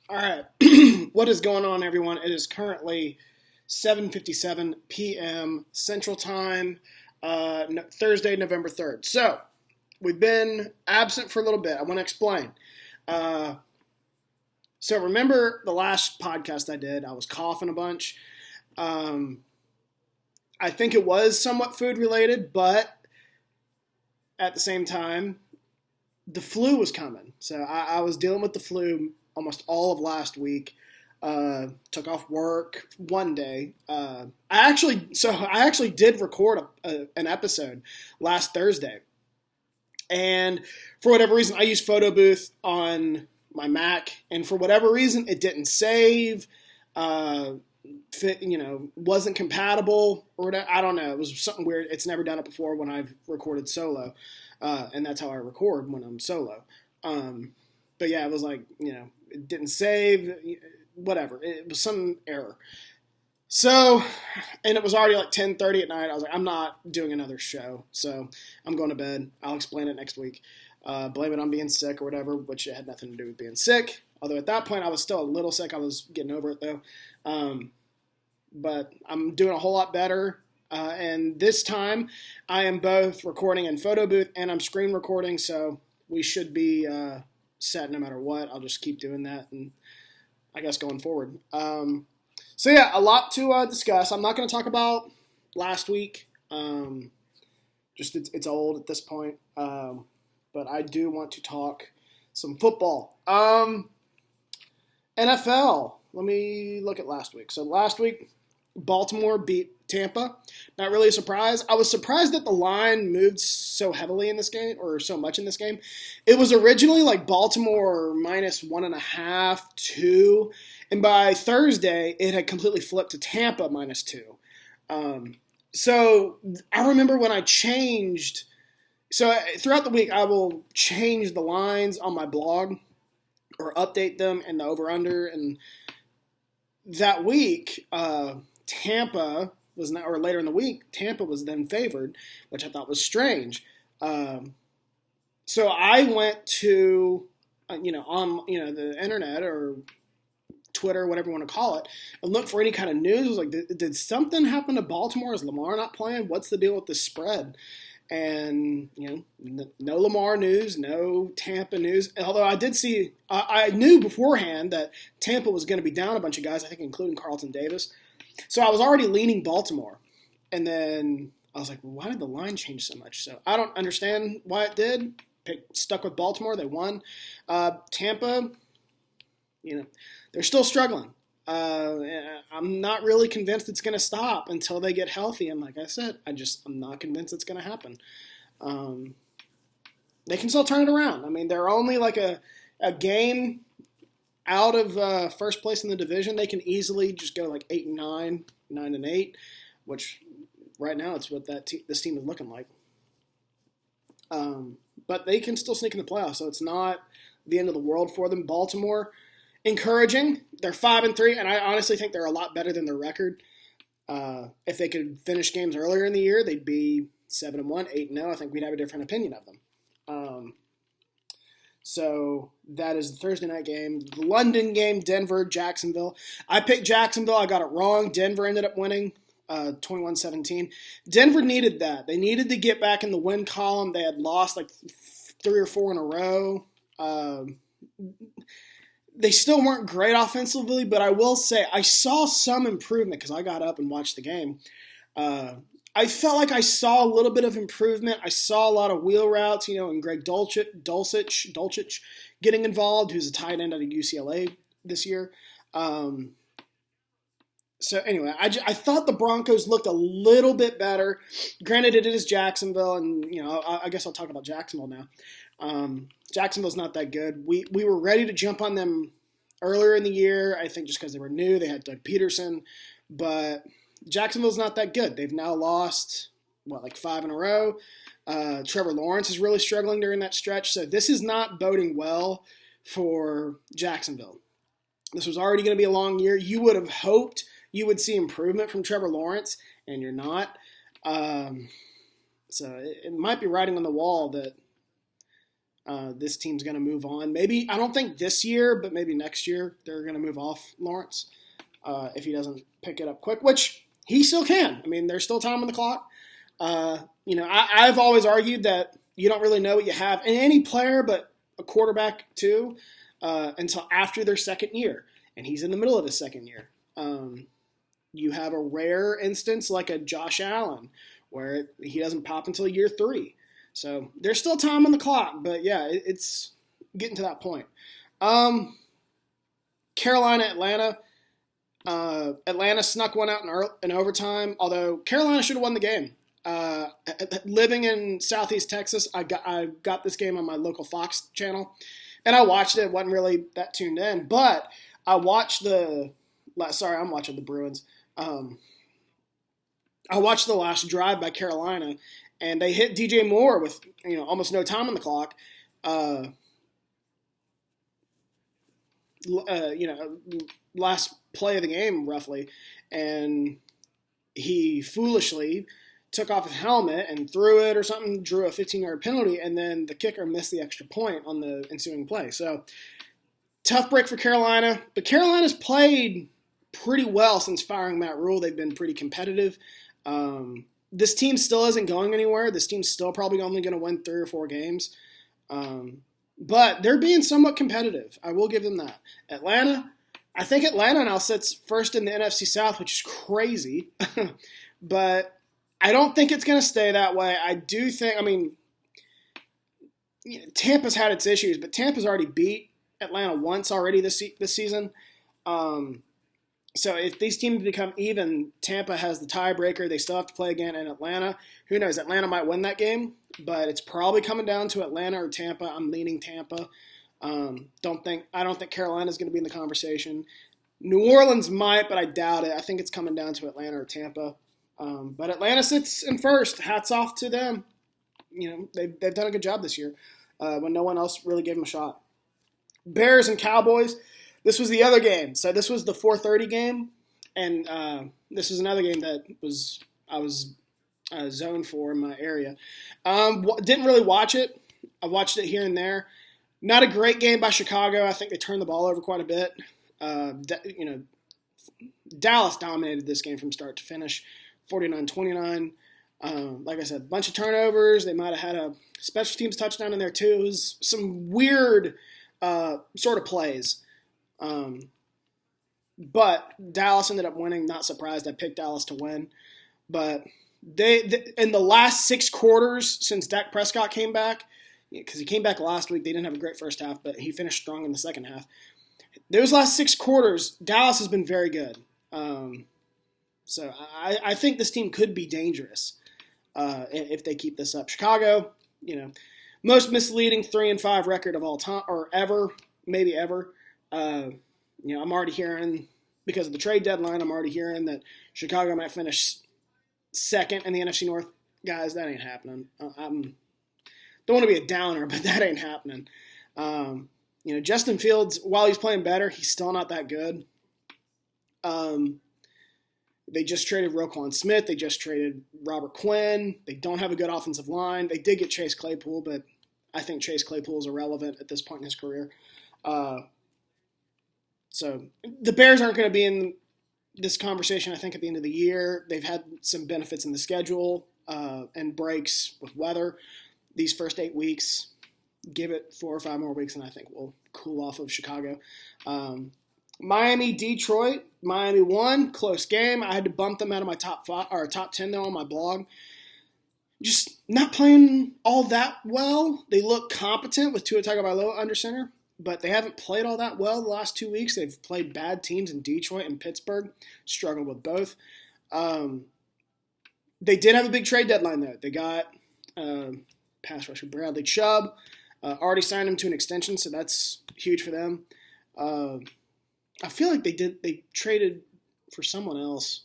All right. What is going on, everyone? It is currently 7:57 p.m. Central Time, Thursday, November 3rd. So, we've been absent for a little bit. I want to explain. Uh, so, remember the last podcast I did? I was coughing a bunch. Um, I think it was somewhat food related, but at the same time, the flu was coming. So, I was dealing with the flu almost all of last week. Took off work one day. I actually did record an episode last Thursday, and for whatever reason, I used Photo Booth on my Mac, and for whatever reason, it didn't save. Uh, wasn't compatible or whatever. I don't know. It was something weird. It's never done it before when I've recorded solo, and that's how I record when I'm solo. But yeah, it was like it didn't save. Whatever. It was some error. So, and it was already like 10:30 at night. I was like, I'm not doing another show, so I'm going to bed. I'll explain it next week. Blame it on being sick or whatever, which it had nothing to do with being sick. Although at that point I was still a little sick. I was getting over it though. But I'm doing a whole lot better. And this time I am both recording in Photo Booth and I'm screen recording, so we should be set no matter what. I'll just keep doing that and I guess going forward. So yeah, a lot to discuss. I'm not going to talk about last week. Just it's old at this point. But I do want to talk some football. NFL. Let me look at last week. So last week, Baltimore beat Tampa. Not really a surprise. I was surprised that the line moved so heavily in this game, or so much in this game. It was originally like Baltimore minus 1.5, 2, and by Thursday it had completely flipped to Tampa minus 2. So I remember when I changed. So throughout the week I will change the lines on my blog or update them and the over/under. And that week, Tampa was not, or later in the week, Tampa was then favored, which I thought was strange. So I went to, on the internet or Twitter, whatever you want to call it, and looked for any kind of news. I was like, did something happen to Baltimore? Is Lamar not playing? What's the deal with the spread? And no Lamar news, no Tampa news. Although I did see, I knew beforehand that Tampa was going to be down a bunch of guys, I think including Carlton Davis. So I was already leaning Baltimore. And then I was like, well, why did the line change so much? So I don't understand why it did. Stuck with Baltimore. They won. Tampa, they're still struggling. I'm not really convinced it's going to stop until they get healthy. And like I said, I'm not convinced it's going to happen. They can still turn it around. I mean, they're only like a game out of first place in the division. They can easily just go like 8-9, 9-8, which right now it's what this team is looking like. But they can still sneak in the playoffs, so it's not the end of the world for them. Baltimore, encouraging. They're 5-3, and I honestly think they're a lot better than their record. If they could finish games earlier in the year, they'd be 7-1, 8-0. I think we'd have a different opinion of them. So that is the Thursday night game. The London game, Denver, Jacksonville. I picked Jacksonville. I got it wrong. Denver ended up winning 21-17. Denver needed that. They needed to get back in the win column. They had lost like 3 or 4 in a row. They still weren't great offensively, but I will say I saw some improvement because I got up and watched the game. I felt like I saw a little bit of improvement. I saw a lot of wheel routes, and Greg Dulcich getting involved, who's a tight end out of UCLA this year. So anyway, I thought the Broncos looked a little bit better. Granted, it is Jacksonville, and I guess I'll talk about Jacksonville now. Jacksonville's not that good. We were ready to jump on them earlier in the year, I think just because they were new. They had Doug Peterson, but Jacksonville's not that good. They've now lost, like 5 in a row. Trevor Lawrence is really struggling during that stretch, so this is not boding well for Jacksonville. This was already going to be a long year. You would have hoped you would see improvement from Trevor Lawrence, and you're not. So it might be writing on the wall that This team's going to move on. Maybe, I don't think this year, but maybe next year they're going to move off Lawrence if he doesn't pick it up quick, which he still can. I mean, there's still time on the clock. I've always argued that you don't really know what you have in any player, but a quarterback too, until after their second year. And he's in the middle of his second year. You have a rare instance like a Josh Allen where he doesn't pop until year 3. So there's still time on the clock, but yeah, it's getting to that point. Carolina, Atlanta. Atlanta snuck one out in overtime, although Carolina should have won the game. Living in Southeast Texas, I got this game on my local Fox channel, and I watched it. Wasn't really that tuned in, but I watched I'm watching the Bruins. I watched the last drive by Carolina, and they hit DJ Moore with almost no time on the clock. Last play of the game roughly, and he foolishly took off his helmet and threw it or something, drew a 15-yard penalty, and then the kicker missed the extra point on the ensuing play. So tough break for Carolina, but Carolina's played pretty well since firing Matt Rule. They've been pretty competitive. This team still isn't going anywhere. This team's still probably only going to win 3 or 4 games. But they're being somewhat competitive. I will give them that. I think Atlanta now sits first in the NFC South, which is crazy. But I don't think it's going to stay that way. I do think, Tampa's had its issues, but Tampa's already beat Atlanta once already this season. So if these teams become even, Tampa has the tiebreaker. They still have to play again in Atlanta. Who knows? Atlanta might win that game, but it's probably coming down to Atlanta or Tampa. I'm leaning Tampa. I don't think Carolina's going to be in the conversation. New Orleans might, but I doubt it. I think it's coming down to Atlanta or Tampa. But Atlanta sits in first. Hats off to them. They've done a good job this year when no one else really gave them a shot. Bears and Cowboys. This was the other game. So this was the 4:30 game, and this was another game that I was zoned for in my area. Didn't really watch it. I watched it here and there. Not a great game by Chicago. I think they turned the ball over quite a bit. Dallas dominated this game from start to finish, 49-29. Like I said, a bunch of turnovers. They might have had a special teams touchdown in there too. It was some weird sort of plays. But Dallas ended up winning. Not surprised. I picked Dallas to win. But they in the last 6 quarters since Dak Prescott came back, because he came back last week, they didn't have a great first half, but he finished strong in the second half. Those last 6 quarters, Dallas has been very good. So I think this team could be dangerous if they keep this up. Chicago, most misleading 3-5 record of all time, or ever, maybe ever. I'm already hearing, because of the trade deadline, I'm already hearing that Chicago might finish second in the NFC North. Guys, that ain't happening. Don't want to be a downer, but that ain't happening. Justin Fields, while he's playing better, he's still not that good. They just traded Roquan Smith. They just traded Robert Quinn. They don't have a good offensive line. They did get Chase Claypool, but I think Chase Claypool is irrelevant at this point in his career. So the Bears aren't going to be in this conversation, I think, at the end of the year. They've had some benefits in the schedule and breaks with weather these first 8 weeks. Give it 4 or 5 more weeks, and I think we'll cool off of Chicago. Miami, Detroit. Miami won. Close game. I had to bump them out of my top 10, though, on my blog. Just not playing all that well. They look competent with Tua Tagovailoa under center, but they haven't played all that well the last 2 weeks. They've played bad teams in Detroit and Pittsburgh, struggled with both. They did have a big trade deadline, though. They got pass rusher Bradley Chubb. Already signed him to an extension, so that's huge for them. I feel like they traded for someone else.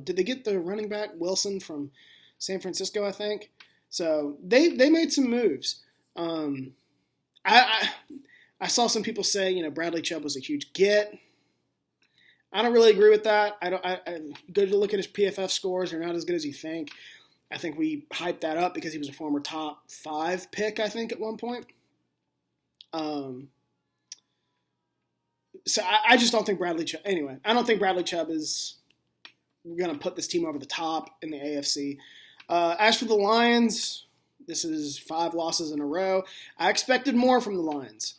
Did they get the running back Wilson from San Francisco, I think? So they made some moves. I saw some people say, Bradley Chubb was a huge get. I don't really agree with that. Go to look at his PFF scores. They're not as good as you think. I think we hyped that up because he was a former top 5 pick, I think, at one point. Um, so I just don't think Bradley Chubb. Anyway, I don't think Bradley Chubb is going to put this team over the top in the AFC. As for the Lions, this is 5 losses in a row. I expected more from the Lions.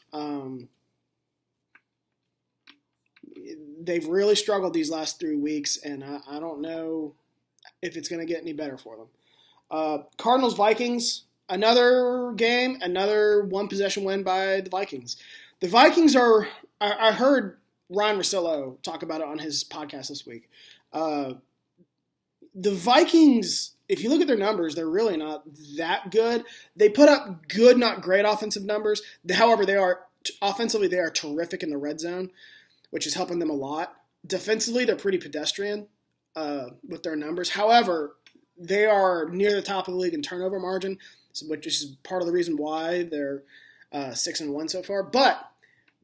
They've really struggled these last 3 weeks, and I don't know if it's going to get any better for them. Cardinals-Vikings, another game, another one-possession win by the Vikings. The Vikings are – I heard Ryan Russillo talk about it on his podcast this week. The Vikings, if you look at their numbers, they're really not that good. They put up good, not great offensive numbers. However, offensively, they are terrific in the red zone, which is helping them a lot. Defensively, they're pretty pedestrian with their numbers. However, they are near the top of the league in turnover margin, which is part of the reason why they're 6-1 so far. But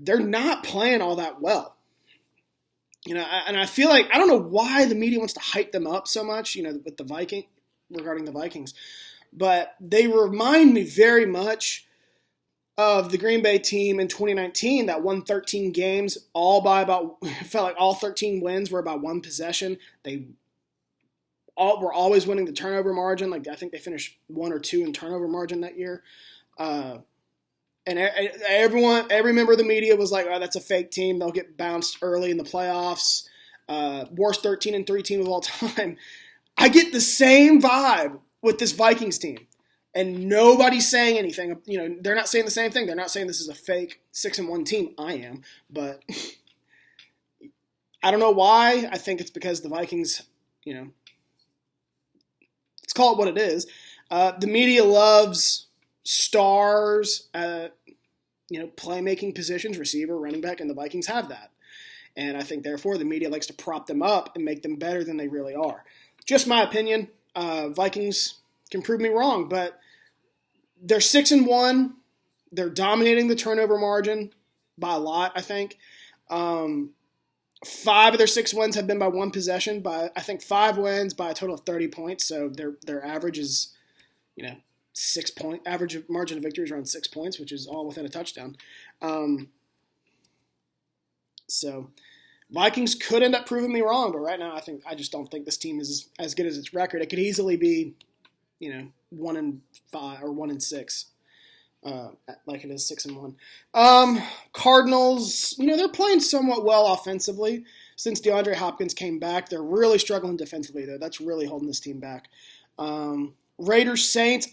they're not playing all that well. And I feel like I don't know why the media wants to hype them up so much, with regarding the Vikings, but they remind me very much of the Green Bay team in 2019 that won 13 games all by felt like all 13 wins were by one possession. They were always winning the turnover margin. Like I think they finished 1 or 2 in turnover margin that year. And every member of the media was like, "Oh, that's a fake team. They'll get bounced early in the playoffs." Worst 13-3 team of all time. I get the same vibe with this Vikings team, and nobody's saying anything. They're not saying the same thing. They're not saying this is a fake 6-1 team. I am, but I don't know why. I think it's because the Vikings, let's call it what it is. The media loves stars at playmaking positions, receiver, running back, and the Vikings have that. And I think therefore the media likes to prop them up and make them better than they really are. Just my opinion. Vikings can prove me wrong, but they're 6-1. They're dominating the turnover margin by a lot, I think. 5 of their 6 wins have been by one possession, by I think 5 wins by a total of 30 points. So their average is, 6 point average margin of victory is around 6 points, which is all within a touchdown. So Vikings could end up proving me wrong, but right now I just don't think this team is as good as its record. It could easily be, 1-5 or 1-6, like it is 6-1. Cardinals, they're playing somewhat well offensively since DeAndre Hopkins came back. They're really struggling defensively though. That's really holding this team back. Raiders, Saints,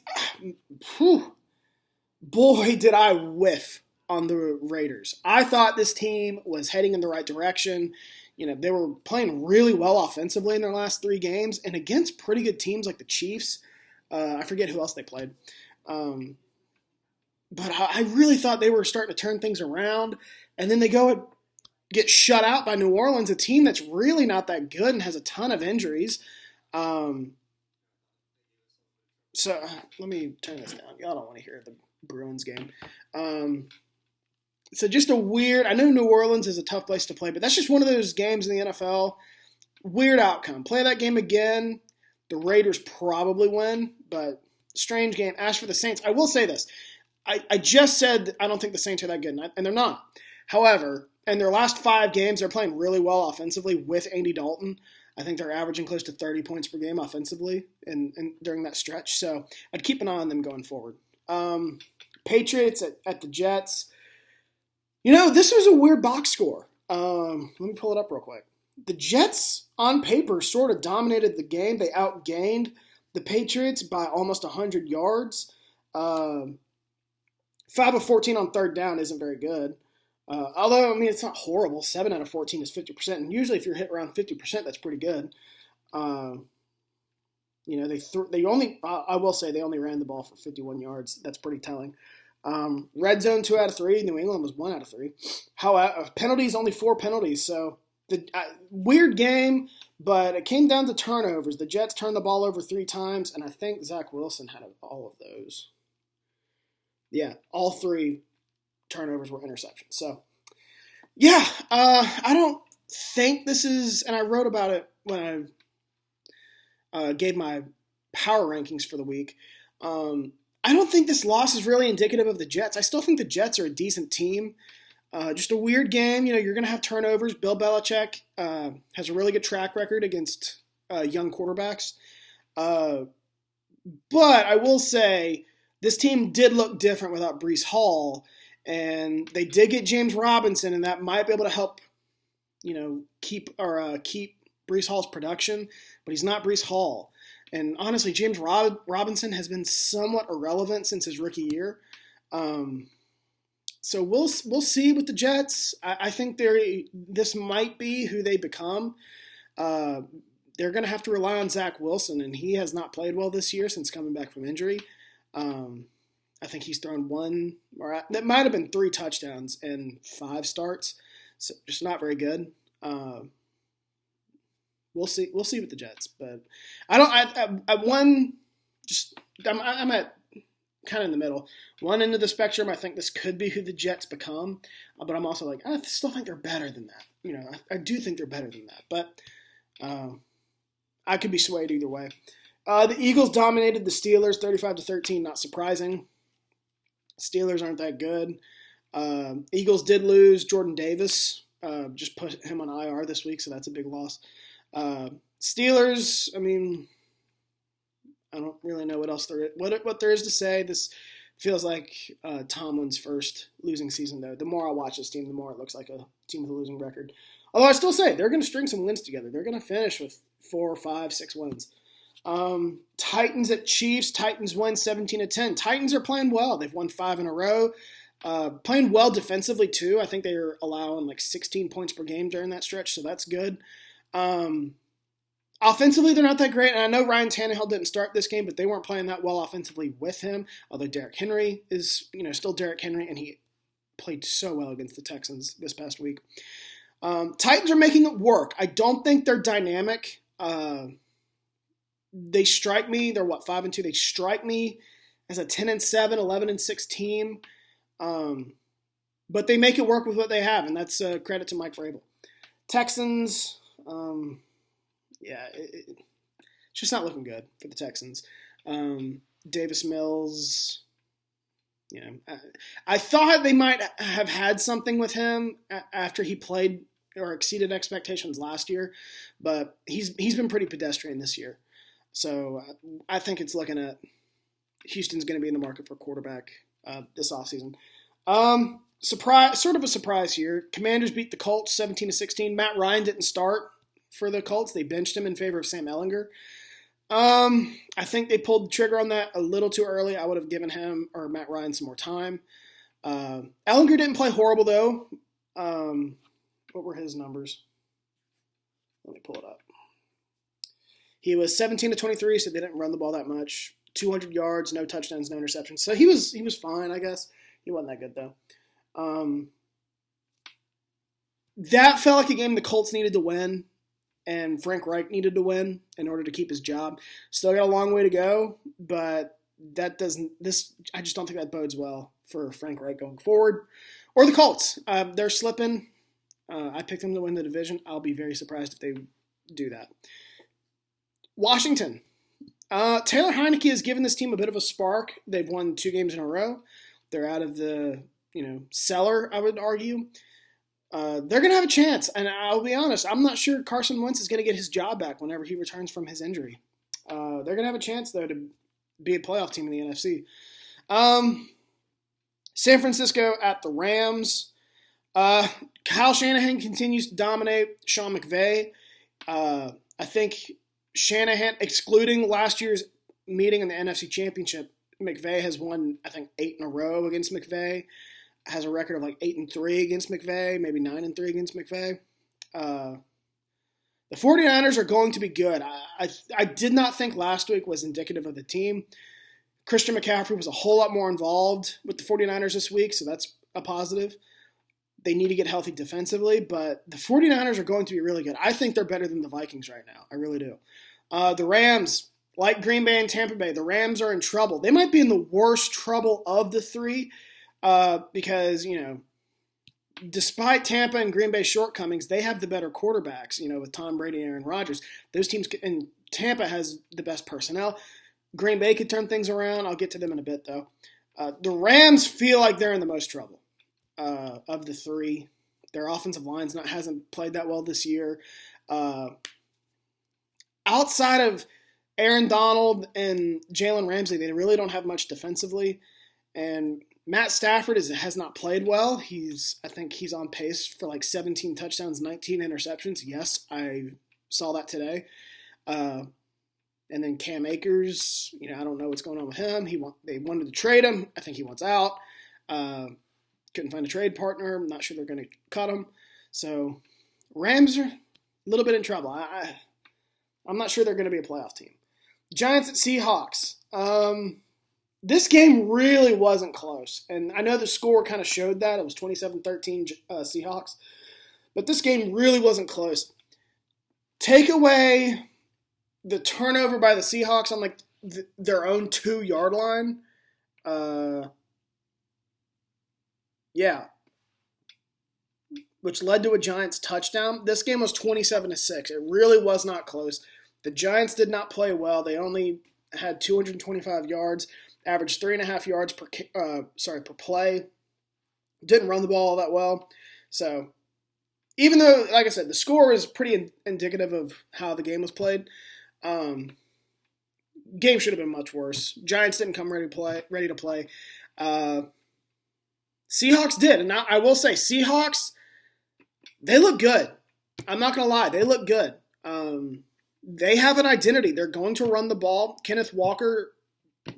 boy, did I whiff on the Raiders. I thought this team was heading in the right direction. They were playing really well offensively in their last 3 games and against pretty good teams like the Chiefs. I forget who else they played. But I really thought they were starting to turn things around. And then they go and get shut out by New Orleans, a team that's really not that good and has a ton of injuries. So let me turn this down. Y'all don't want to hear the Bruins game. So just a weird – I know New Orleans is a tough place to play, but that's just one of those games in the NFL. Weird outcome. Play that game again. The Raiders probably win, but strange game. As for the Saints, I will say this. I just said I don't think the Saints are that good, and they're not. However, in their last 5 games, they're playing really well offensively with Andy Dalton. I think they're averaging close to 30 points per game offensively and during that stretch. So I'd keep an eye on them going forward. Patriots at the Jets. This was a weird box score. Let me pull it up real quick. The Jets, on paper, sort of dominated the game. They outgained the Patriots by almost 100 yards. 5 of 14 on third down isn't very good. Although, it's not horrible. 7 out of 14 is 50%. And usually if you're hit around 50%, that's pretty good. I will say they only ran the ball for 51 yards. That's pretty telling. Red zone 2 out of 3. New England was 1 out of 3. However, penalties, only 4 penalties. So the weird game, but it came down to turnovers. The Jets turned the ball over 3 times, and I think Zach Wilson had all of those. Yeah, all 3 turnovers were interceptions. So, yeah, I don't think this is, and I wrote about it when I gave my power rankings for the week. I don't think this loss is really indicative of the Jets. I still think the Jets are a decent team. Just a weird game. You're going to have turnovers. Bill Belichick has a really good track record against young quarterbacks. But I will say this team did look different without Breece Hall, and they did get James Robinson, and that might be able to help, keep Breece Hall's production. But he's not Breece Hall, and honestly, James Robinson has been somewhat irrelevant since his rookie year. So we'll see with the Jets. I think this might be who they become. They're going to have to rely on Zach Wilson, and he has not played well this year since coming back from injury. I think he's thrown that might have been 3 touchdowns in 5 starts, so just not very good. We'll see with the Jets, but I'm at kind of in the middle. One end of the spectrum, I think this could be who the Jets become, but I'm also like, I still think they're better than that. I do think they're better than that, but I could be swayed either way. The Eagles dominated the Steelers 35-13, not surprising. Steelers aren't that good. Eagles did lose Jordan Davis, just put him on IR this week, so that's a big loss. Steelers, I don't really know what else what there is to say. This feels like Tomlin's first losing season, though. The more I watch this team, the more it looks like a team with a losing record. Although I still say they're going to string some wins together. They're going to finish with 4, 5, 6 wins. Titans at Chiefs. Titans win 17-10. Titans are playing well. They've won 5 in a row. Playing well defensively, too. I think they are allowing like 16 points per game during that stretch, so that's good. Offensively, they're not that great, and I know Ryan Tannehill didn't start this game, but they weren't playing that well offensively with him, although Derrick Henry is, still Derrick Henry, and he played so well against the Texans this past week. Titans are making it work. I don't think they're dynamic. They strike me. They're 5-2. They strike me as a 10-7, 11-6 team. But they make it work with what they have, and that's credit to Mike Vrabel. Texans, it's just not looking good for the Texans. Davis Mills, I thought they might have had something with him after he played or exceeded expectations last year, but he's been pretty pedestrian this year. So I think it's looking at Houston's going to be in the market for quarterback this offseason. Sort of a surprise here. Commanders beat the Colts 17-16. Matt Ryan didn't start for the Colts. They benched him in favor of Sam Ehlinger. I think they pulled the trigger on that a little too early. I would have given him or Matt Ryan some more time. Ehlinger didn't play horrible, though. What were his numbers? Let me pull it up. He was 17-23, so they didn't run the ball that much. 200 yards, no touchdowns, no interceptions. So he was fine, I guess. He wasn't that good, though. That felt like a game the Colts needed to win, and Frank Reich needed to win in order to keep his job. Still got a long way to go, but I just don't think that bodes well for Frank Reich going forward. Or the Colts. They're slipping. I picked them to win the division. I'll be very surprised if they do that. Washington. Taylor Heineke has given this team a bit of a spark. They've won 2 games in a row. They're out of the cellar, I would argue. They're going to have a chance, and I'll be honest, I'm not sure Carson Wentz is going to get his job back whenever he returns from his injury. They're going to have a chance, though, to be a playoff team in the NFC. San Francisco at the Rams. Kyle Shanahan continues to dominate Sean McVay. I think Shanahan, excluding last year's meeting in the NFC Championship, McVay has won, I think, 8 in a row against McVay. Has a record of like 8-3 against McVay, maybe 9-3 against McVay. The 49ers are going to be good. I did not think last week was indicative of the team. Christian McCaffrey was a whole lot more involved with the 49ers this week, so that's a positive. They need to get healthy defensively, but the 49ers are going to be really good. I think they're better than the Vikings right now. I really do. The Rams, like Green Bay and Tampa Bay, the Rams are in trouble. They might be in the worst trouble of the 3 because, despite Tampa and Green Bay's shortcomings, they have the better quarterbacks, with Tom Brady and Aaron Rodgers. Those teams, and Tampa has the best personnel. Green Bay could turn things around. I'll get to them in a bit, though. The Rams feel like they're in the most trouble of the three. Their offensive line hasn't played that well this year. Outside of Aaron Donald and Jalen Ramsey, they really don't have much defensively. And Matt Stafford has not played well. I think he's on pace for like 17 touchdowns, 19 interceptions. Yes, I saw that today. And then Cam Akers, I don't know what's going on with him. They wanted to trade him. I think he wants out. Couldn't find a trade partner. I'm not sure they're going to cut him. So Rams are a little bit in trouble. I'm not sure they're going to be a playoff team. Giants at Seahawks. This game really wasn't close. And I know the score kind of showed that. It was 27-13 Seahawks. But this game really wasn't close. Take away the turnover by the Seahawks on like their own 2-yard line. Which led to a Giants touchdown. This game was 27-6. It really was not close. The Giants did not play well. They only had 225 yards, averaged 3.5 yards per play. Didn't run the ball all that well. So even though, like I said, the score is pretty indicative of how the game was played, game should have been much worse. Giants didn't come ready to play. Seahawks did, and I will say, Seahawks, they look good. I'm not going to lie. They look good. They have an identity. They're going to run the ball. Kenneth Walker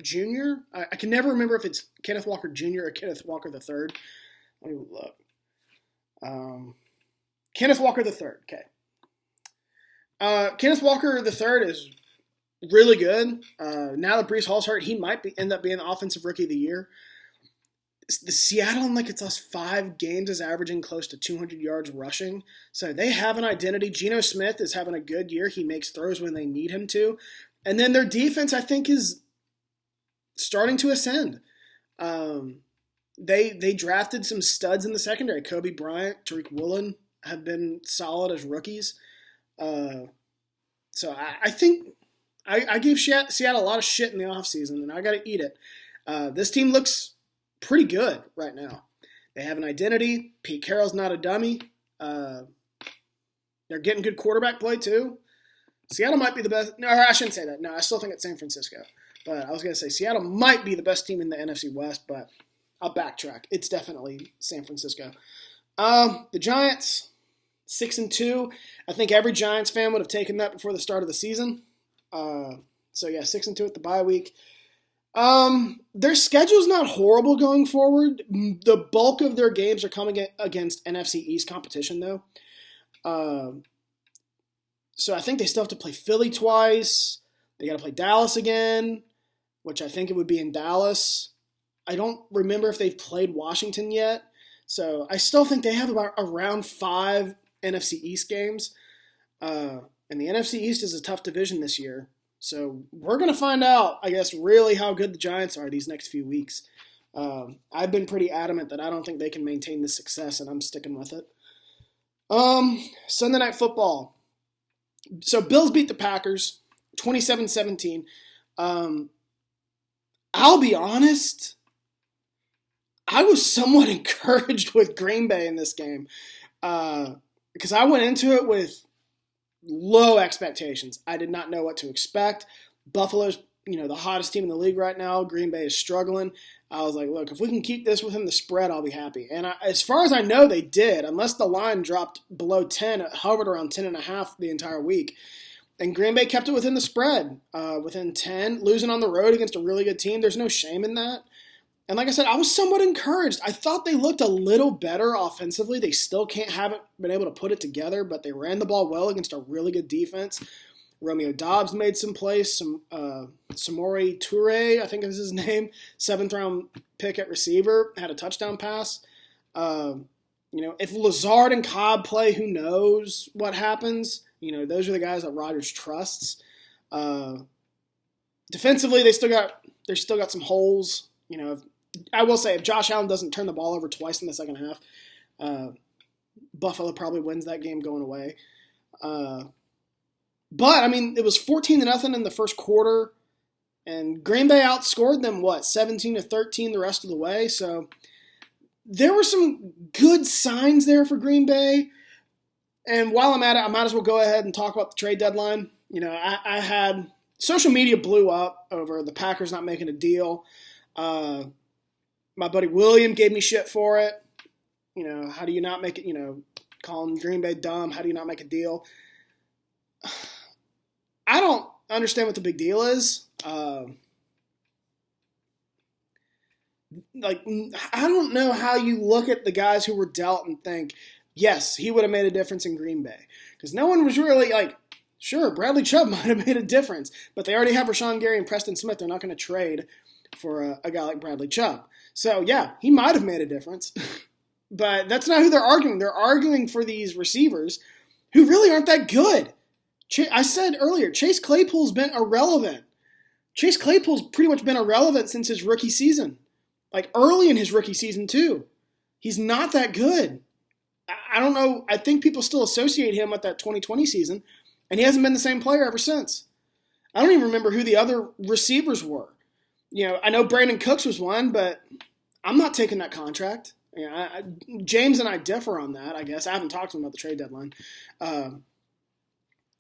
Jr., I can never remember if it's Kenneth Walker Jr. or Kenneth Walker III. Let me look. Kenneth Walker III, okay. Kenneth Walker III is really good. Now that Breece Hall's hurt, he might end up being the Offensive Rookie of the Year. The Seattle, in like its last 5 games, is averaging close to 200 yards rushing. So they have an identity. Geno Smith is having a good year. He makes throws when they need him to. And then their defense, I think, is starting to ascend. They drafted some studs in the secondary. Kobe Bryant, Tariq Woolen have been solid as rookies. So I think I gave Seattle a lot of shit in the offseason, and I got to eat it. This team looks pretty good right now. They have an identity. Pete Carroll's not a dummy. They're getting good quarterback play, too. Seattle might be the best. No, I shouldn't say that. No, I still think it's San Francisco. But I was going to say Seattle might be the best team in the NFC West, but I'll backtrack. It's definitely San Francisco. The Giants, 6-2. I think every Giants fan would have taken that before the start of the season. 6-2 at the bye week. Their schedule's not horrible going forward. The bulk of their games are coming against NFC East competition, though. So I think they still have to play Philly twice. They got to play Dallas again, which I think it would be in Dallas. I don't remember if they've played Washington yet. So I still think they have about around 5 NFC East games. And the NFC East is a tough division this year. So we're going to find out, I guess, really how good the Giants are these next few weeks. I've been pretty adamant that I don't think they can maintain this success, and I'm sticking with it. Sunday Night Football. So Bills beat the Packers 27-17. I'll be honest, I was somewhat encouraged with Green Bay in this game because I went into it with low expectations. I did not know what to expect. Buffalo's, the hottest team in the league right now. Green Bay is struggling. I was like, look, if we can keep this within the spread, I'll be happy. And as far as I know, they did. Unless the line dropped below 10, it hovered around 10.5 the entire week. And Green Bay kept it within the spread, within 10, losing on the road against a really good team. There's no shame in that. And like I said, I was somewhat encouraged. I thought they looked a little better offensively. They still haven't been able to put it together, but they ran the ball well against a really good defense. Romeo Doubs made some plays. Samori Toure, I think is his name, 7th-round pick at receiver, had a touchdown pass. If Lazard and Cobb play, who knows what happens? Those are the guys that Rodgers trusts. Defensively, they still got some holes. I will say, if Josh Allen doesn't turn the ball over twice in the second half, Buffalo probably wins that game going away. But, it was 14-0 in the first quarter. And Green Bay outscored them, 17-13 the rest of the way. So there were some good signs there for Green Bay. And while I'm at it, I might as well go ahead and talk about the trade deadline. I had social media blew up over the Packers not making a deal. My buddy William gave me shit for it. How do you not make it, calling Green Bay dumb, how do you not make a deal? I don't understand what the big deal is. I don't know how you look at the guys who were dealt and think, yes, he would have made a difference in Green Bay. Because no one was really sure, Bradley Chubb might have made a difference, but they already have Rashawn Gary and Preston Smith. They're not going to trade for a guy like Bradley Chubb. So, yeah, he might have made a difference. But that's not who they're arguing. They're arguing for these receivers who really aren't that good. I said earlier, Chase Claypool's been irrelevant. Chase Claypool's pretty much been irrelevant since his rookie season. Early in his rookie season, too. He's not that good. I don't know. I think people still associate him with that 2020 season, and he hasn't been the same player ever since. I don't even remember who the other receivers were. I know Brandon Cooks was one, but I'm not taking that contract. James and I differ on that, I guess. I haven't talked to him about the trade deadline.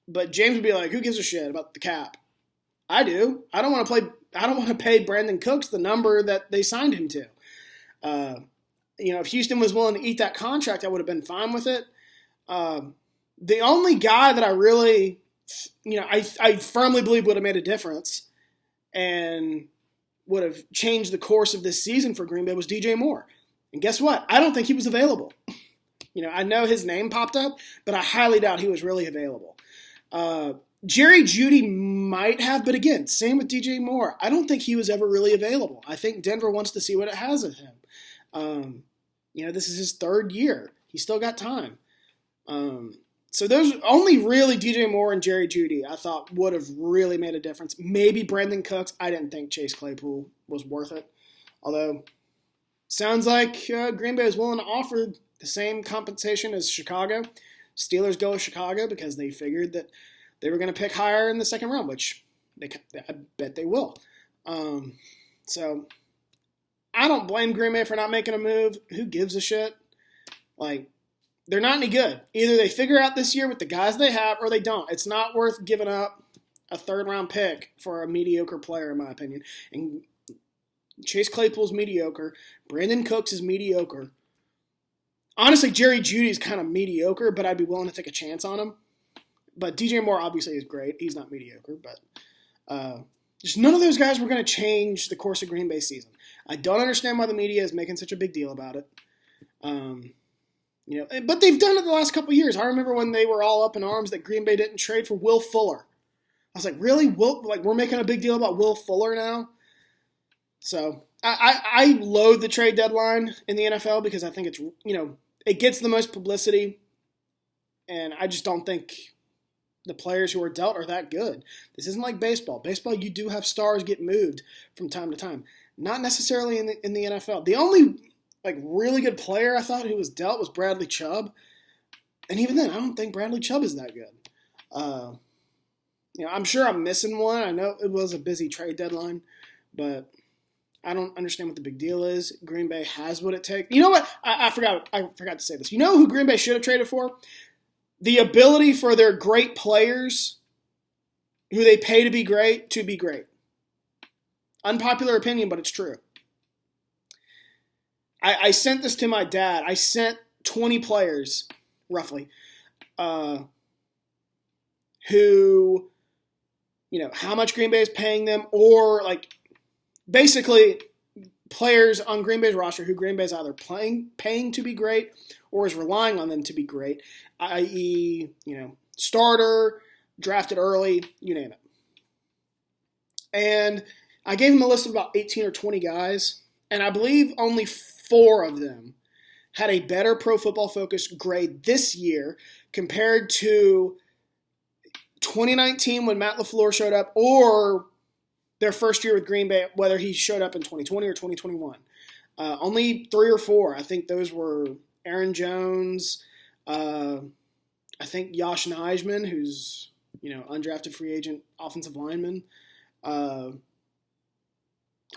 But James would be like, who gives a shit about the cap? I do. I don't want to pay Brandon Cooks the number that they signed him to. If Houston was willing to eat that contract, I would have been fine with it. The only guy that I really, I firmly believe would have made a difference and would have changed the course of this season for Green Bay was DJ Moore. And guess what? I don't think he was available. I know his name popped up, but I highly doubt he was really available. Jerry Jeudy might have, but again, same with DJ Moore. I don't think he was ever really available. I think Denver wants to see what it has of him. This is his third year. He's still got time. So those only really DJ Moore and Jerry Jeudy I thought would have really made a difference. Maybe Brandon Cooks. I didn't think Chase Claypool was worth it. Although, sounds like Green Bay is willing to offer the same compensation as Chicago. Steelers go with Chicago because they figured that they were going to pick higher in the second round, which I bet they will. So I don't blame Green Bay for not making a move. Who gives a shit? They're not any good. Either they figure out this year with the guys they have or they don't. It's not worth giving up a third-round pick for a mediocre player, in my opinion. And Chase Claypool's mediocre. Brandon Cooks is mediocre. Honestly, Jerry Jeudy's kind of mediocre, but I'd be willing to take a chance on him. But DJ Moore obviously is great. He's not mediocre, but just none of those guys were going to change the course of Green Bay season. I don't understand why the media is making such a big deal about it. But they've done it the last couple of years. I remember when they were all up in arms that Green Bay didn't trade for Will Fuller. I was like, really? We're making a big deal about Will Fuller now? So I loathe the trade deadline in the NFL because I think it's, it gets the most publicity. And I just don't think the players who are dealt are that good. This isn't like baseball. Baseball, you do have stars get moved from time to time. Not necessarily in the NFL. The only really good player I thought who was dealt was Bradley Chubb. And even then, I don't think Bradley Chubb is that good. I'm sure I'm missing one. I know it was a busy trade deadline, but I don't understand what the big deal is. Green Bay has what it takes. You know what? I forgot to say this. You know who Green Bay should have traded for? The ability for their great players who they pay to be great. Unpopular opinion, but it's true. I sent this to my dad. I sent 20 players, roughly, who, how much Green Bay is paying them, or basically players on Green Bay's roster who Green Bay's either paying to be great or is relying on them to be great, i.e., starter, drafted early, you name it. And I gave him a list of about 18 or 20 guys, and I believe only 4 of them had a better Pro Football Focus grade this year compared to 2019 when Matt LaFleur showed up, or their first year with Green Bay, whether he showed up in 2020 or 2021. Only 3 or 4. I think those were Aaron Jones, I think Josh Nijman, who's, undrafted free agent offensive lineman.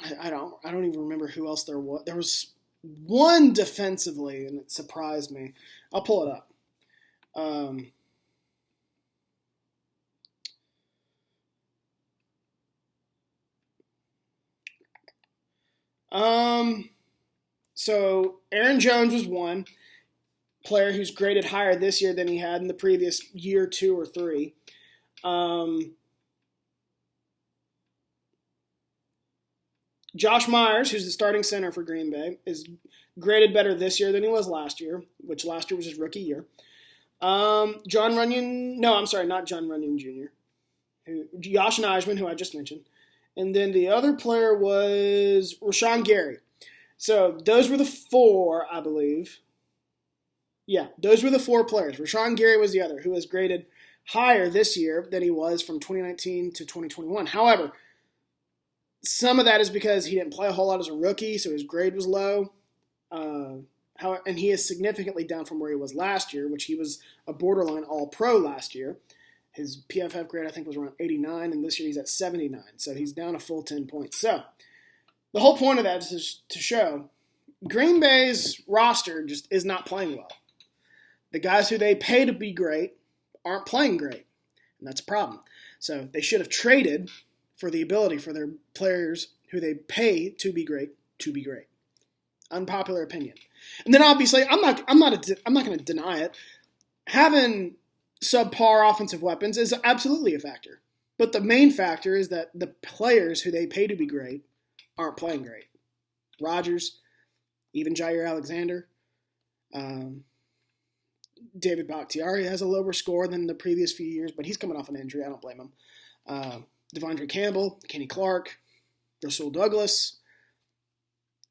I don't even remember who else there was. There was one defensively, and it surprised me. I'll pull it up. Um, um, so Aaron Jones was one player who's graded higher this year than he had in the previous year, two or three. Josh Myers, who's the starting center for Green Bay, is graded better this year than he was last year, which last year was his rookie year. John Runyon, no, I'm sorry, not John Runyon Jr. Josh Nijman, who I just mentioned. And then the other player was Rashawn Gary. So those were the four, I believe. Yeah, those were the four players. Rashawn Gary was the other, who was graded higher this year than he was from 2019 to 2021. However, some of that is because he didn't play a whole lot as a rookie, so his grade was low. And he is significantly down from where he was last year, which he was a borderline All-Pro last year. His PFF grade, I think, was around 89, and this year he's at 79. So he's down a full 10 points. So the whole point of that is to show Green Bay's roster just is not playing well. The guys who they pay to be great aren't playing great, and that's a problem. So they should have traded for the ability for their players who they pay to be great. Unpopular opinion. And then obviously, I'm not going to deny it. Having subpar offensive weapons is absolutely a factor. But the main factor is that the players who they pay to be great aren't playing great. Rodgers, even Jair Alexander, David Bakhtiari has a lower score than the previous few years, but he's coming off an injury. I don't blame him. Devondre Campbell, Kenny Clark, Rasul Douglas,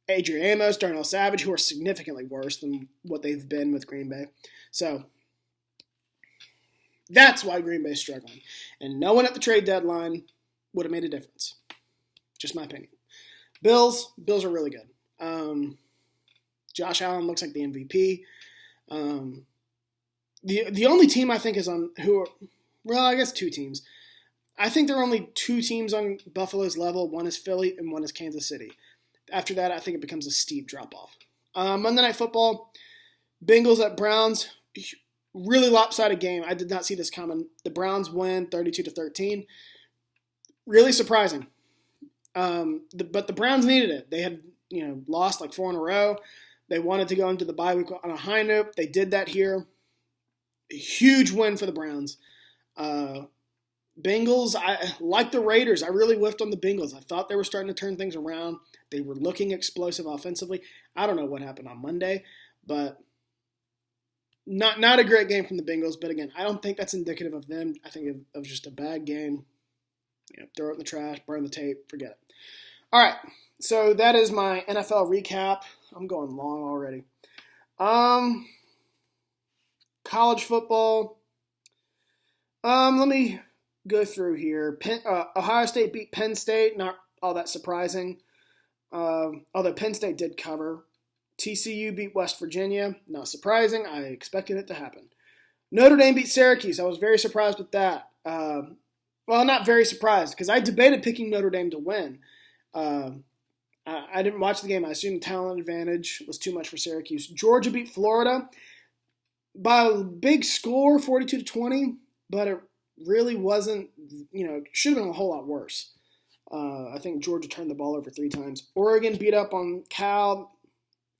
Adrian Amos, Darnell Savage, who are significantly worse than what they've been with Green Bay. So that's why Green Bay's struggling. And no one at the trade deadline would have made a difference. Just my opinion. Bills are really good. Josh Allen looks like the MVP. The only team I think is on I guess two teams. I think there are only two teams on Buffalo's level. One is Philly and one is Kansas City. After that, I think it becomes a steep drop-off. Monday Night Football, Bengals at Browns, really lopsided game. I did not see this coming. The Browns win 32-13. Really surprising. But the Browns needed it. They had lost like 4 in a row. They wanted to go into the bye week on a high note. They did that here. A huge win for the Browns. Bengals, like the Raiders, I really whiffed on the Bengals. I thought they were starting to turn things around. They were looking explosive offensively. I don't know what happened on Monday, but not a great game from the Bengals. But again, I don't think that's indicative of them. I think it was just a bad game. Throw it in the trash, burn the tape, forget it. All right, so that is my NFL recap. I'm going long already. College football. Let me go through here. Ohio State beat Penn State. Not all that surprising. Although Penn State did cover. TCU beat West Virginia. Not surprising. I expected it to happen. Notre Dame beat Syracuse. I was very surprised with that. Well, not very surprised because I debated picking Notre Dame to win. I didn't watch the game. I assumed talent advantage was too much for Syracuse. Georgia beat Florida by a big score, 42-20, but it really wasn't, it should have been a whole lot worse. I think Georgia turned the ball over 3 times. Oregon beat up on Cal.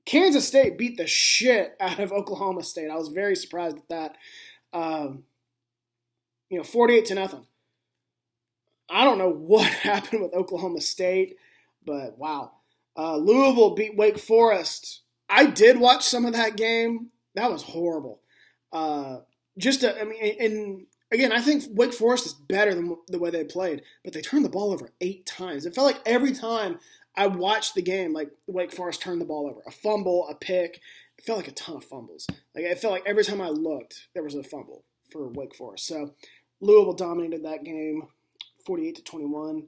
Kansas State beat the shit out of Oklahoma State. I was very surprised at that. 48-0. I don't know what happened with Oklahoma State, but wow. Louisville beat Wake Forest. I did watch some of that game. That was horrible. And again, I think Wake Forest is better than the way they played, but they turned the ball over 8 times. It felt like every time I watched the game, like Wake Forest turned the ball over. A fumble, a pick. It felt like a ton of fumbles. Like it felt like every time I looked, there was a fumble for Wake Forest. So Louisville dominated that game, 48-21.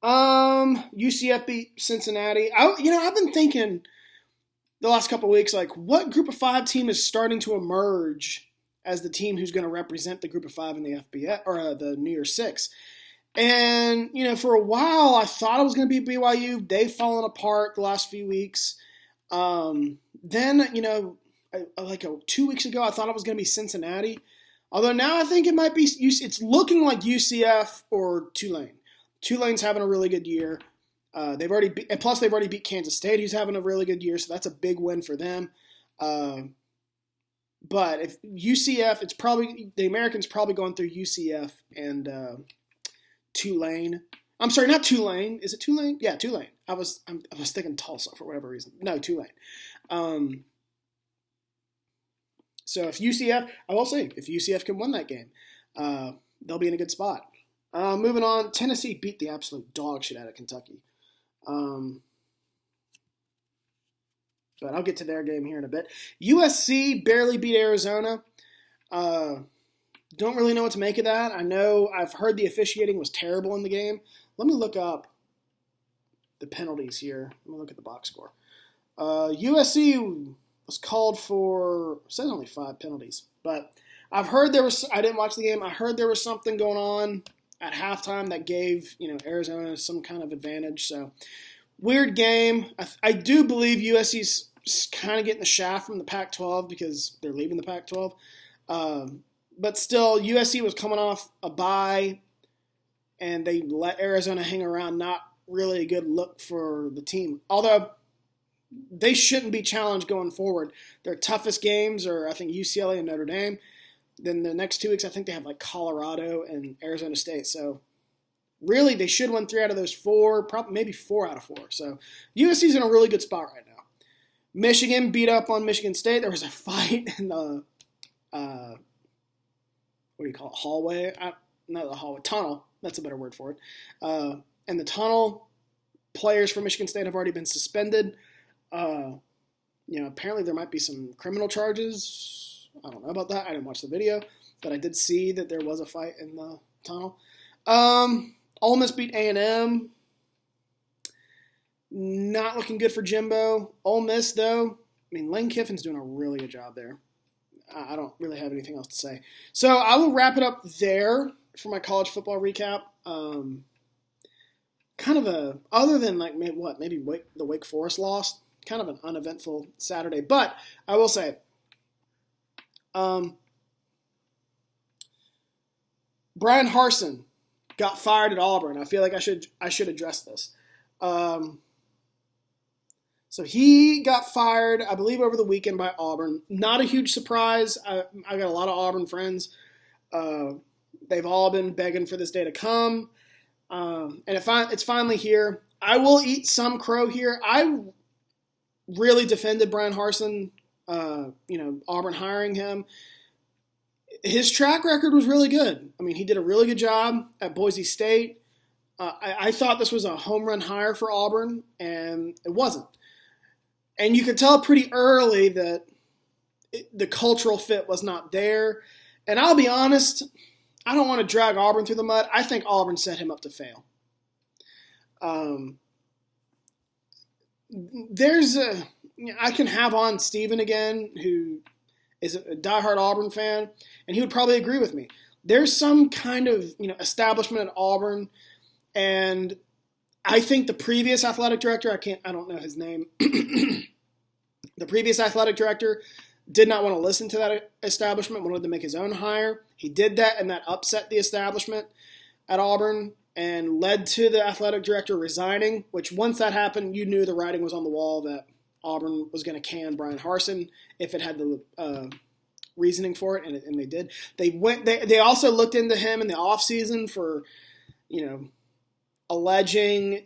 UCF beat Cincinnati. I've been thinking the last couple of weeks, like, what Group of 5 team is starting to emerge as the team who's going to represent the Group of 5 in the FBS or the New Year's Six? And, for a while, I thought it was going to be BYU. They've fallen apart the last few weeks. Then, like 2 weeks ago, I thought it was going to be Cincinnati. Although now I think it might be, it's looking like UCF or Tulane. Tulane's having a really good year. They've already beat Kansas State, who's having a really good year, so that's a big win for them. But if UCF, the Americans probably going through UCF and Tulane. I'm sorry, not Tulane. Is it Tulane? Yeah, Tulane. I was thinking Tulsa for whatever reason. No, Tulane. So if UCF can win that game, they'll be in a good spot. Moving on, Tennessee beat the absolute dog shit out of Kentucky. But I'll get to their game here in a bit. USC barely beat Arizona. Don't really know what to make of that. I've heard the officiating was terrible in the game. Let me look up the penalties here. Let me look at the box score. USC was called for, it says only 5 penalties. But I didn't watch the game. I heard there was something going on at halftime that gave, Arizona some kind of advantage. So, weird game. I do believe USC's kind of getting the shaft from the Pac-12 because they're leaving the Pac-12. But still, USC was coming off a bye, and they let Arizona hang around. Not really a good look for the team. Although, they shouldn't be challenged going forward. Their toughest games are, I think, UCLA and Notre Dame. Then the next 2 weeks, I think they have Colorado and Arizona State. So, really, they should win 3 out of those 4, probably maybe 4 out of 4. So, USC's in a really good spot right now. Michigan beat up on Michigan State. There was a fight in the, hallway? Not the hallway, tunnel. That's a better word for it. And the tunnel, players from Michigan State have already been suspended. Apparently there might be some criminal charges. I don't know about that. I didn't watch the video, but I did see that there was a fight in the tunnel. Ole Miss beat A&M. Not looking good for Jimbo. Ole Miss, though, Lane Kiffin's doing a really good job there. I don't really have anything else to say. So I will wrap it up there for my college football recap. Other than maybe the Wake Forest loss, kind of an uneventful Saturday. But I will say, Brian Harsin got fired at Auburn. I feel like I should address this. So he got fired, I believe, over the weekend by Auburn. Not a huge surprise. I got a lot of Auburn friends. They've all been begging for this day to come. And it's finally here. I will eat some crow here. I really defended Brian Harsin, Auburn hiring him. His track record was really good. He did a really good job at Boise State. I thought this was a home run hire for Auburn, and it wasn't. And you could tell pretty early that the cultural fit was not there. And I'll be honest, I don't want to drag Auburn through the mud. I think Auburn set him up to fail. I can have on Steven again, who is a diehard Auburn fan, and he would probably agree with me. There's some kind of establishment at Auburn, and I think the previous athletic director, I don't know his name, the previous athletic director did not want to listen to that establishment, wanted to make his own hire. He did that, and that upset the establishment at Auburn and led to the athletic director resigning, which once that happened, you knew the writing was on the wall that Auburn was going to can Brian Harsin if it had the reasoning for it, and they did. They also looked into him in the offseason for, alleging,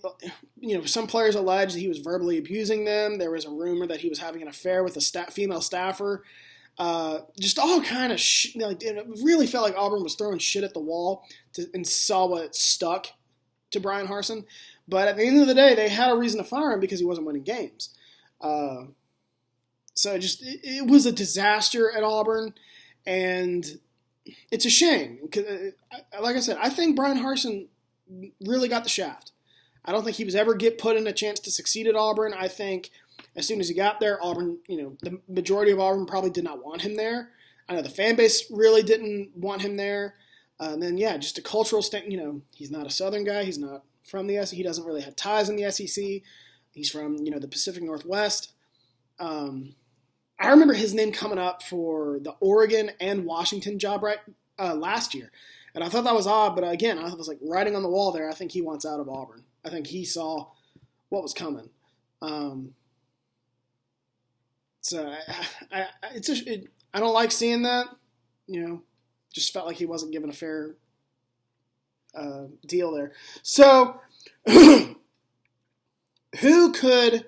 some players alleged that he was verbally abusing them. There was a rumor that he was having an affair with a female staffer. Just all kind of shit. It really felt like Auburn was throwing shit at the wall and saw what stuck to Brian Harsin. But at the end of the day, they had a reason to fire him because he wasn't winning games. So it was a disaster at Auburn, and it's a shame. Like I said, I think Brian Harsin really got the shaft. I don't think he was ever put in a chance to succeed at Auburn. I think as soon as he got there, Auburn, the majority of Auburn probably did not want him there. I know the fan base really didn't want him there. And then, yeah, just a cultural he's not a Southern guy. He's not from the SEC. He doesn't really have ties in the SEC. He's from, the Pacific Northwest. I remember his name coming up for the Oregon and Washington job last year. And I thought that was odd, but again, I was like writing on the wall there. I think he wants out of Auburn. I think he saw what was coming. So I don't like seeing that. Just felt like he wasn't given a fair deal there. So who could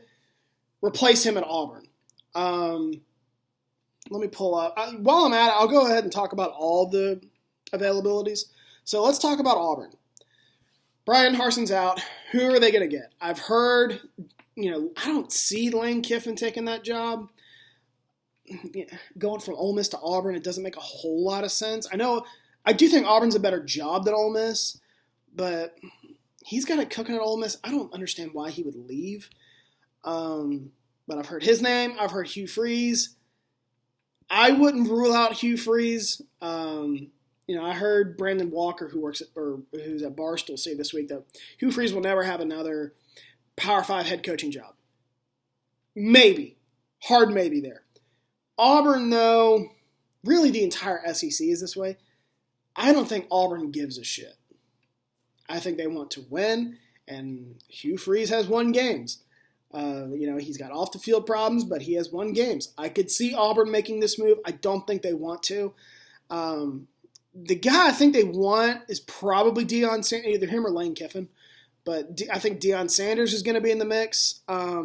replace him at Auburn? Let me pull up. While I'm at it, I'll go ahead and talk about all the availabilities. So let's talk about Auburn. Brian Harson's out. Who are they going to get? I've heard, I don't see Lane Kiffin taking that job. Going from Ole Miss to Auburn, it doesn't make a whole lot of sense. I do think Auburn's a better job than Ole Miss, but he's got it cooking at Ole Miss. I don't understand why he would leave. But I've heard his name. I've heard Hugh Freeze. I wouldn't rule out Hugh Freeze. I heard Brandon Walker, who's at Barstool, say this week that Hugh Freeze will never have another Power 5 head coaching job. Maybe. Hard maybe there. Auburn, though, really the entire SEC is this way. I don't think Auburn gives a shit. I think they want to win, and Hugh Freeze has won games. He's got off the field problems, but he has won games. I could see Auburn making this move. I don't think they want to. The guy I think they want is probably Deion Sanders, either him or Lane Kiffin. But I think Deion Sanders is going to be in the mix. I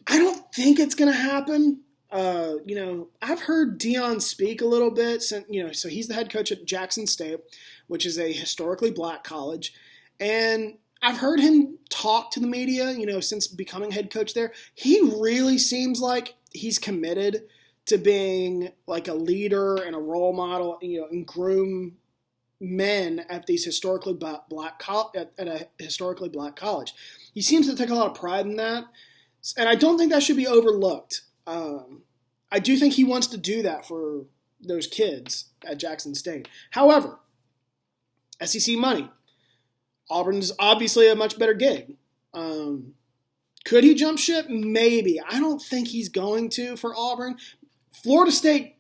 don't think it's going to happen. I've heard Deion speak a little bit. So he's the head coach at Jackson State, which is a historically black college. And I've heard him talk to the media, since becoming head coach there. He really seems like he's committed to being like a leader and a role model, and groom men at these historically black at a historically black college. He seems to take a lot of pride in that, and I don't think that should be overlooked. I do think he wants to do that for those kids at Jackson State. However, SEC money. Auburn's obviously a much better gig. Could he jump ship? Maybe. I don't think he's going to for Auburn. Florida State,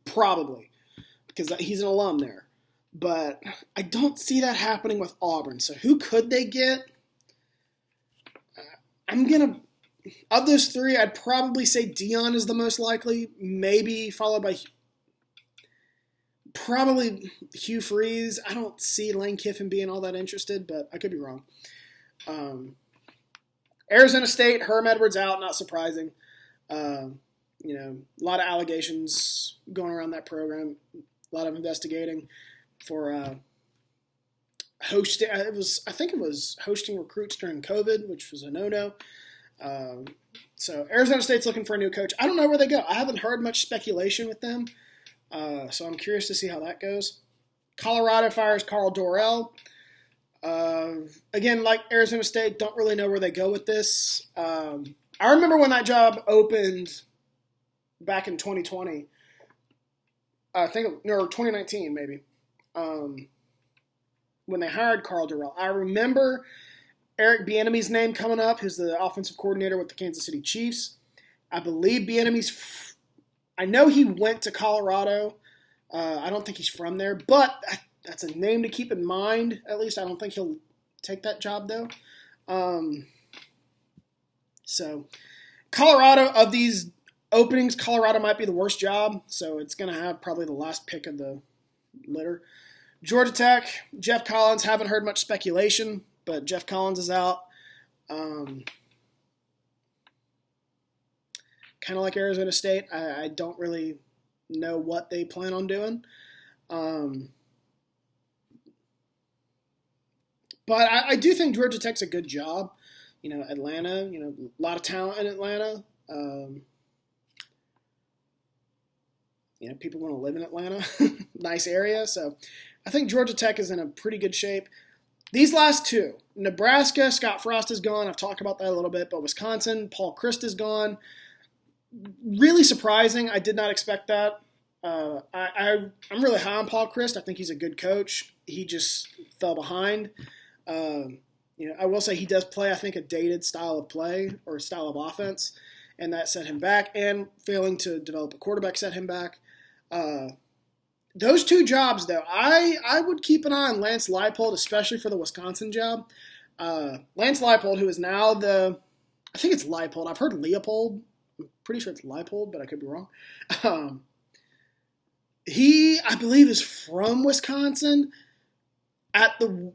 probably, because he's an alum there. But I don't see that happening with Auburn. So who could they get? Of those three, I'd probably say Deion is the most likely, maybe followed by probably Hugh Freeze. I don't see Lane Kiffin being all that interested, but I could be wrong. Arizona State, Herm Edwards out, not surprising. A lot of allegations going around that program, a lot of investigating for hosting. I think it was hosting recruits during COVID, which was a no-no. So Arizona State's looking for a new coach. I don't know where they go. I haven't heard much speculation with them. So I'm curious to see how that goes. Colorado fires Carl Dorrell. Again, like Arizona State, don't really know where they go with this. I remember when that job opened back in 2020. Or 2019 maybe. When they hired Carl Dorrell. I remember Eric Bieniemy's name coming up, who's the offensive coordinator with the Kansas City Chiefs. I believe Bieniemy's I know he went to Colorado. I don't think he's from there, but that's a name to keep in mind. At least I don't think he'll take that job, though. So Colorado, of these openings, Colorado might be the worst job, so it's going to have probably the last pick of the litter. Georgia Tech, Jeff Collins, haven't heard much speculation, but Jeff Collins is out. Kind of like Arizona State, I don't really know what they plan on doing. But I do think Georgia Tech's a good job. Atlanta, a lot of talent in Atlanta. People want to live in Atlanta. Nice area. So I think Georgia Tech is in a pretty good shape. These last two, Nebraska, Scott Frost is gone. I've talked about that a little bit. But Wisconsin, Paul Chryst is gone. Really surprising. I did not expect that. I'm really high on Paul Chryst. I think he's a good coach. He just fell behind. I will say he does play, I think, a dated style of play or style of offense, and that set him back. And failing to develop a quarterback set him back. Those two jobs, though, I would keep an eye on Lance Leipold, especially for the Wisconsin job. Lance Leipold, who is now I think it's Leipold. I've heard Leopold. I'm pretty sure it's Leipold, but I could be wrong. He, I believe, is from Wisconsin. At a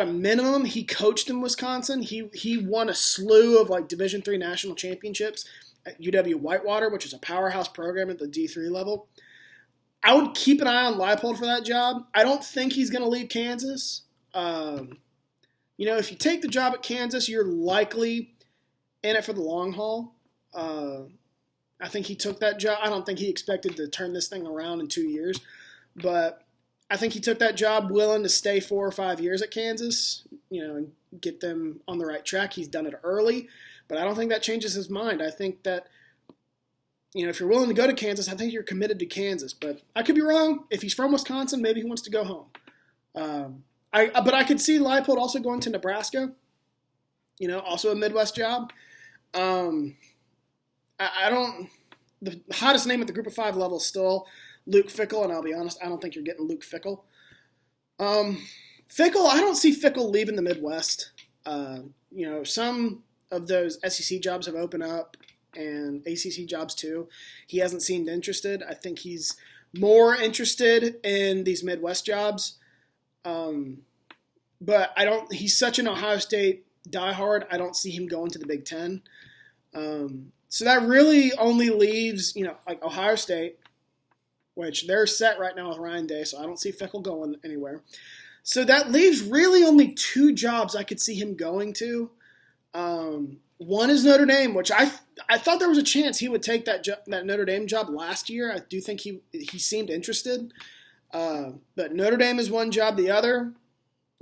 minimum, he coached in Wisconsin. He won a slew of like Division III national championships at UW Whitewater, which is a powerhouse program at the D3 level. I would keep an eye on Leipold for that job. I don't think he's going to leave Kansas. If you take the job at Kansas, you're likely in it for the long haul. I think he took that job. I don't think he expected to turn this thing around in 2 years, but I think he took that job willing to stay 4 or 5 years at Kansas, and get them on the right track. He's done it early, but I don't think that changes his mind. I think that, if you're willing to go to Kansas, I think you're committed to Kansas, but I could be wrong. If he's from Wisconsin, maybe he wants to go home. But I could see Leipold also going to Nebraska, also a Midwest job. The hottest name at the Group of 5 level is still Luke Fickell, and I'll be honest, I don't think you're getting Luke Fickell. Fickell, I don't see Fickell leaving the Midwest. Some of those SEC jobs have opened up, and ACC jobs too. He hasn't seemed interested. I think he's more interested in these Midwest jobs. But he's such an Ohio State diehard, I don't see him going to the Big Ten. So that really only leaves, like Ohio State, which they're set right now with Ryan Day, so I don't see Fickell going anywhere. So that leaves really only 2 jobs I could see him going to. One is Notre Dame, which I thought there was a chance he would take that Notre Dame job last year. I do think he seemed interested. But Notre Dame is one job. The other,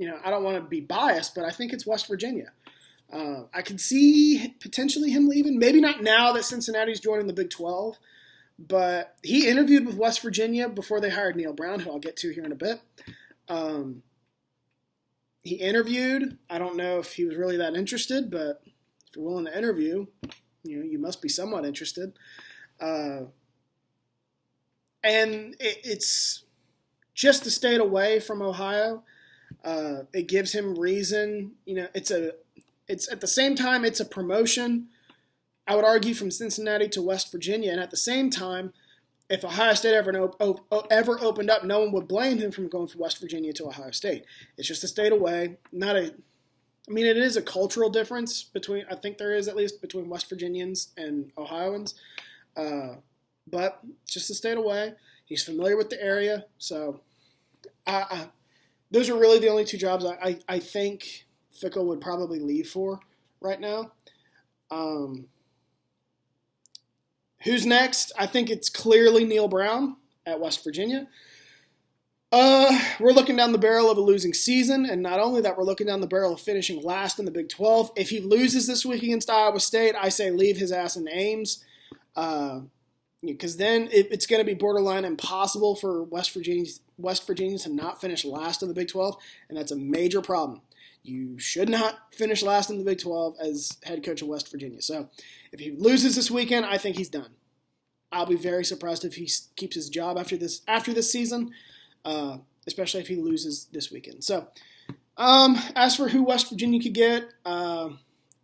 I don't want to be biased, but I think it's West Virginia. I could see potentially him leaving. Maybe not now that Cincinnati's joining the Big 12, but he interviewed with West Virginia before they hired Neil Brown, who I'll get to here in a bit. He interviewed. I don't know if he was really that interested, but if you're willing to interview, you must be somewhat interested. And it's just a state away from Ohio. It gives him reason. It's at the same time, it's a promotion, I would argue, from Cincinnati to West Virginia. And at the same time, if Ohio State ever opened up, no one would blame him from going from West Virginia to Ohio State. It's just a state away. It is a cultural difference between, I think there is at least, between West Virginians and Ohioans. But just a state away. He's familiar with the area. So those are really the only 2 jobs I think Fickell would probably leave for right now. Who's next? I think it's clearly Neil Brown at West Virginia. We're looking down the barrel of a losing season, and not only that, we're looking down the barrel of finishing last in the Big 12. If he loses this week against Iowa State, I say leave his ass in Ames, because then it's going to be borderline impossible for West Virginia to not finish last in the Big 12, and that's a major problem. You should not finish last in the Big 12 as head coach of West Virginia. So if he loses this weekend, I think he's done. I'll be very surprised if he keeps his job after this season, especially if he loses this weekend. So as for who West Virginia could get, I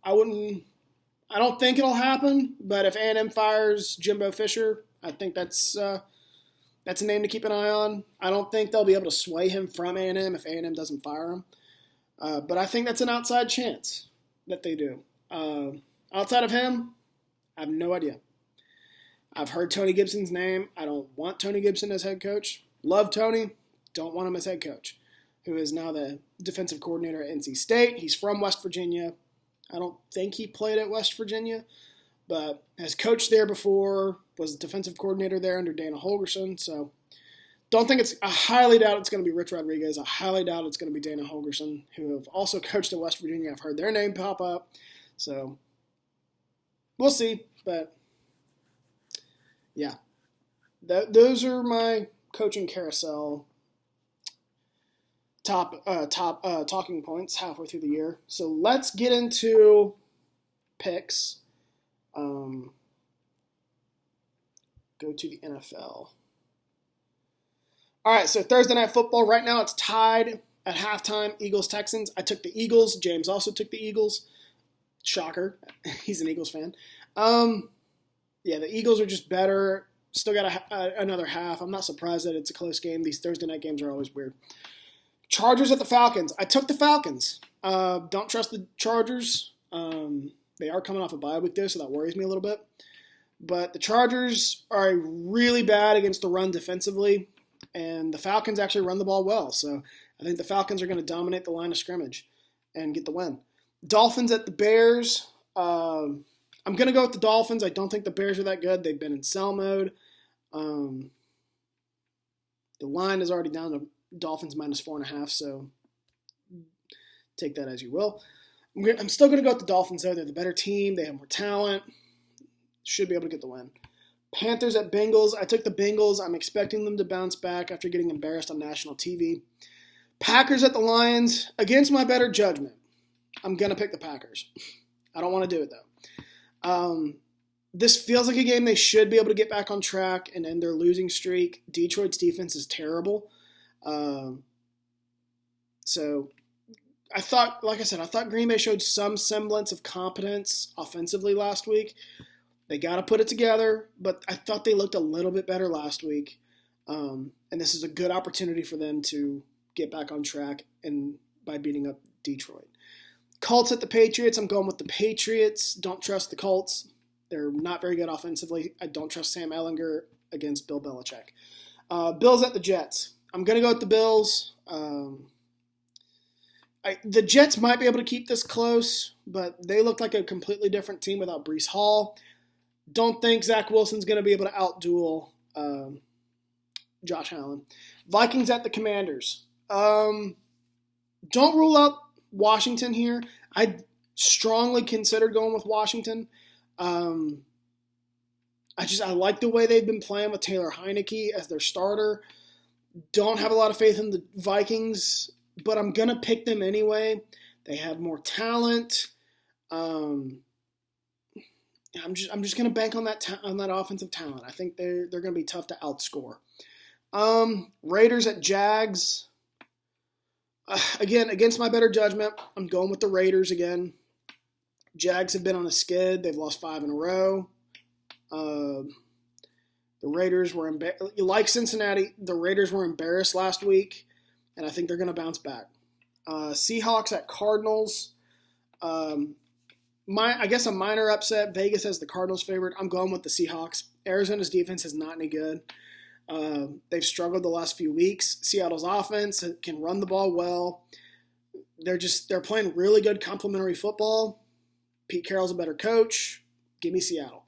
don't think it'll happen. But if A&M fires Jimbo Fisher, I think that's a name to keep an eye on. I don't think they'll be able to sway him from A&M if A&M doesn't fire him. But I think that's an outside chance that they do. Outside of him, I have no idea. I've heard Tony Gibson's name. I don't want Tony Gibson as head coach. Love Tony. Don't want him as head coach, who is now the defensive coordinator at NC State. He's from West Virginia. I don't think he played at West Virginia, but has coached there before, was defensive coordinator there under Dana Holgorsen. So I highly doubt it's going to be Rich Rodriguez. I highly doubt it's going to be Dana Holgorsen, who have also coached at West Virginia. I've heard their name pop up. So we'll see. But, yeah. those are my coaching carousel top talking points halfway through the year. So let's get into picks. Go to the NFL. All right, so Thursday Night Football. Right now it's tied at halftime, Eagles-Texans. I took the Eagles. James also took the Eagles. Shocker. He's an Eagles fan. Yeah, the Eagles are just better. Still got another half. I'm not surprised that it's a close game. These Thursday night games are always weird. Chargers at the Falcons. I took the Falcons. Don't trust the Chargers. They are coming off a bye week, though, so that worries me a little bit. But the Chargers are really bad against the run defensively, and the Falcons actually run the ball well. So I think the Falcons are going to dominate the line of scrimmage and get the win. Dolphins at the Bears. I'm going to go with the Dolphins. I don't think the Bears are that good. They've been in sell mode. The line is already down to Dolphins -4.5, so take that as you will. I'm still going to go with the Dolphins, though. They're the better team. They have more talent. Should be able to get the win. Panthers at Bengals. I took the Bengals. I'm expecting them to bounce back after getting embarrassed on national TV. Packers at the Lions. Against my better judgment, I'm going to pick the Packers. I don't want to do it, though. This feels like a game they should be able to get back on track and end their losing streak. Detroit's defense is terrible. So I thought, like I said, I thought Green Bay showed some semblance of competence offensively last week. They got to put it together, but I thought they looked a little bit better last week. And this is a good opportunity for them to get back on track and by beating up Detroit. Colts at the Patriots. I'm going with the Patriots. Don't trust the Colts. They're not very good offensively. I don't trust Sam Ehlinger against Bill Belichick. Bills at the Jets. I'm going to go with the Bills. The Jets might be able to keep this close, but they look like a completely different team without Breece Hall. Don't think Zach Wilson's going to be able to outduel Josh Allen. Vikings at the Commanders. Don't rule out Washington here. I strongly considered going with Washington. I like the way they've been playing with Taylor Heineke as their starter. Don't have a lot of faith in the Vikings, but I'm going to pick them anyway. They have more talent. I'm just going to bank on that offensive talent. I think they're going to be tough to outscore. Raiders at Jags. Again, against my better judgment, I'm going with the Raiders again. Jags have been on a skid. They've lost 5 in a row. The Raiders were like Cincinnati. The Raiders were embarrassed last week, and I think they're going to bounce back. Seahawks at Cardinals. I guess a minor upset. Vegas has the Cardinals favored. I'm going with the Seahawks. Arizona's defense is not any good. They've struggled the last few weeks. Seattle's offense can run the ball well. They're playing really good complementary football. Pete Carroll's a better coach. Give me Seattle.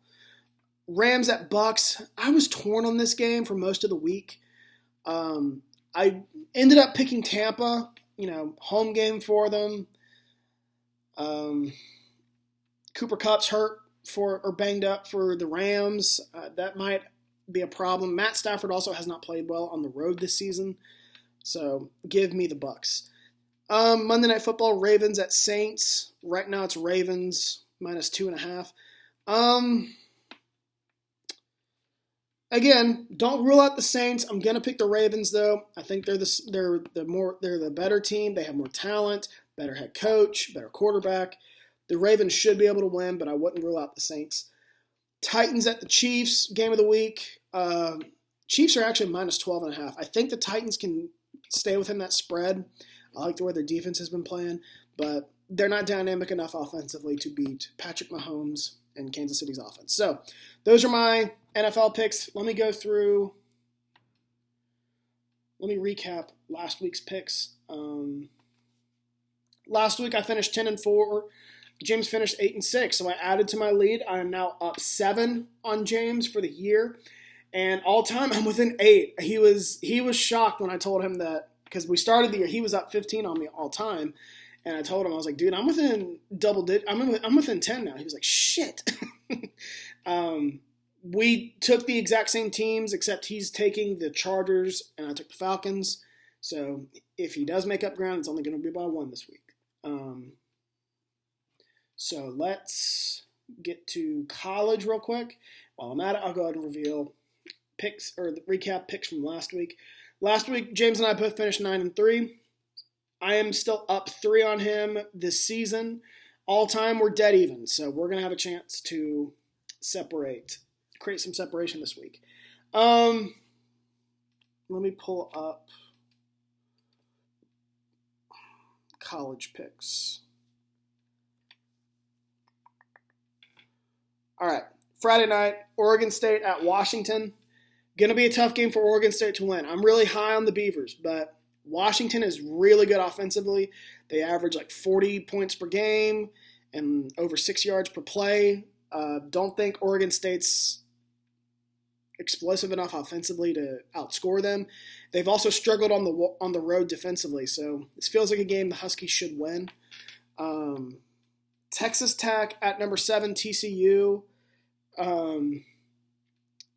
Rams at Bucks. I was torn on this game for most of the week. I ended up picking Tampa. Home game for them. Cooper Kupp's hurt or banged up for the Rams. That might be a problem. Matt Stafford also has not played well on the road this season. So give me the Bucks. Monday Night Football, Ravens at Saints. Right now it's Ravens -2.5. Again, don't rule out the Saints. I'm gonna pick the Ravens though. I think they're the better team. They have more talent, better head coach, better quarterback. The Ravens should be able to win, but I wouldn't rule out the Saints. Titans at the Chiefs, game of the week. Chiefs are actually -12.5. I think the Titans can stay within that spread. I like the way their defense has been playing, but they're not dynamic enough offensively to beat Patrick Mahomes and Kansas City's offense. So those are my NFL picks. Let me recap last week's picks. Last week I finished 10-4. James finished 8-6, so I added to my lead. I am now up 7 on James for the year, and all time I'm within 8. He was shocked when I told him that, because we started the year, he was up 15 on me all time, and I told him, I was like, dude, I'm within double digit. I'm within 10 now. He was like, shit. We took the exact same teams, except he's taking the Chargers and I took the Falcons. So if he does make up ground, it's only going to be by one this week. So let's get to college real quick. While I'm at it, I'll go ahead and reveal picks or recap picks from last week. Last week, James and I both finished 9-3. I am still up 3 on him this season. All time, we're dead even, so we're going to have a chance to create some separation this week. Let me pull up college picks. All right, Friday night, Oregon State at Washington. Going to be a tough game for Oregon State to win. I'm really high on the Beavers, but Washington is really good offensively. They average like 40 points per game and over 6 yards per play. Don't think Oregon State's explosive enough offensively to outscore them. They've also struggled on the road defensively, so this feels like a game the Huskies should win. Texas Tech at number 7, TCU.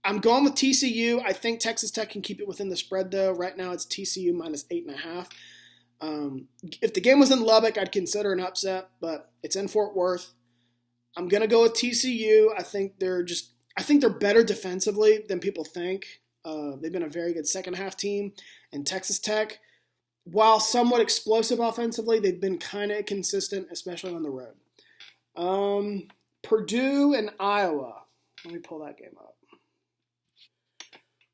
I'm going with TCU. I think Texas Tech can keep it within the spread, though. Right now, it's TCU minus 8.5. If the game was in Lubbock, I'd consider an upset, but it's in Fort Worth. I'm gonna go with TCU. I think they're better defensively than people think. They've been a very good second half team, and Texas Tech, while somewhat explosive offensively, they've been kind of consistent, especially on the road. Purdue and Iowa. Let me pull that game up.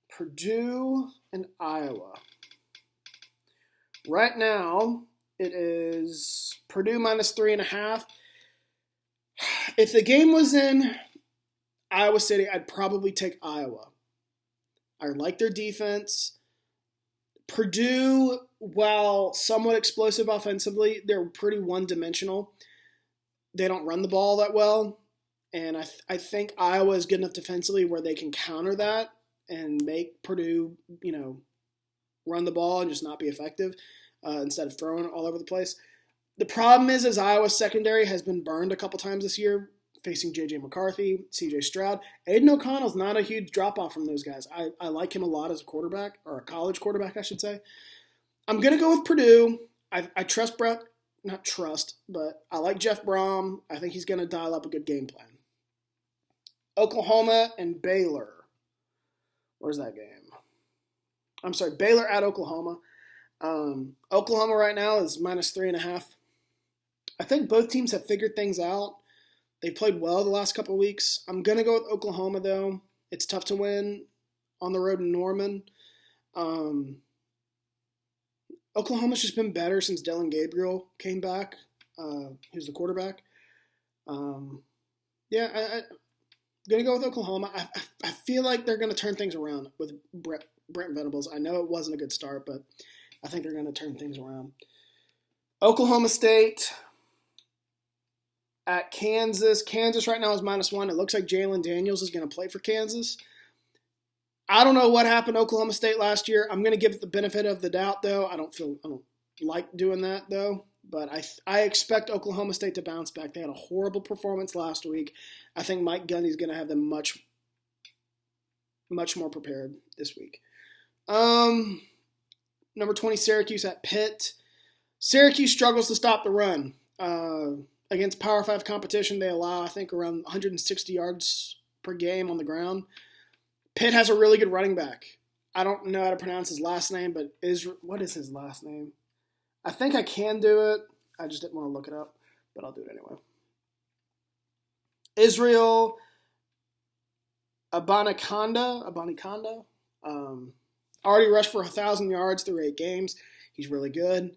Purdue and Iowa. Right now, it is Purdue minus 3.5. If the game was in Iowa City, I'd probably take Iowa. I like their defense. Purdue, while somewhat explosive offensively, they're pretty one-dimensional. They don't run the ball that well. And I think Iowa is good enough defensively where they can counter that and make Purdue, run the ball and just not be effective instead of throwing it all over the place. The problem is Iowa's secondary has been burned a couple times this year, facing J.J. McCarthy, C.J. Stroud. Aiden O'Connell's not a huge drop-off from those guys. I like him a lot as a quarterback, or a college quarterback, I should say. I'm going to go with Purdue. I trust Brett. Not trust, but I like Jeff Brom. I think he's going to dial up a good game plan. Oklahoma and Baylor. Where's that game? I'm sorry, Baylor at Oklahoma. Oklahoma right now is minus 3.5. I think both teams have figured things out. They played well the last couple of weeks. I'm going to go with Oklahoma, though. It's tough to win on the road in Norman. Oklahoma's just been better since Dylan Gabriel came back, who's the quarterback. I'm going to go with Oklahoma. I feel like they're going to turn things around with Brent Venables. I know it wasn't a good start, but I think they're going to turn things around. Oklahoma State at Kansas. Kansas right now is -1. It looks like Jalen Daniels is going to play for Kansas. I don't know what happened to Oklahoma State last year. I'm going to give it the benefit of the doubt, though. I don't like doing that, though. But I expect Oklahoma State to bounce back. They had a horrible performance last week. I think Mike Gundy's going to have them much more prepared this week. Number 20, Syracuse at Pitt. Syracuse struggles to stop the run. Against Power 5 competition, they allow, I think, around 160 yards per game on the ground. Pitt has a really good running back. I don't know how to pronounce his last name, but what is his last name? I think I can do it. I just didn't want to look it up, but I'll do it anyway. Israel Abanikanda. Already rushed for 1,000 yards through 8 games. He's really good.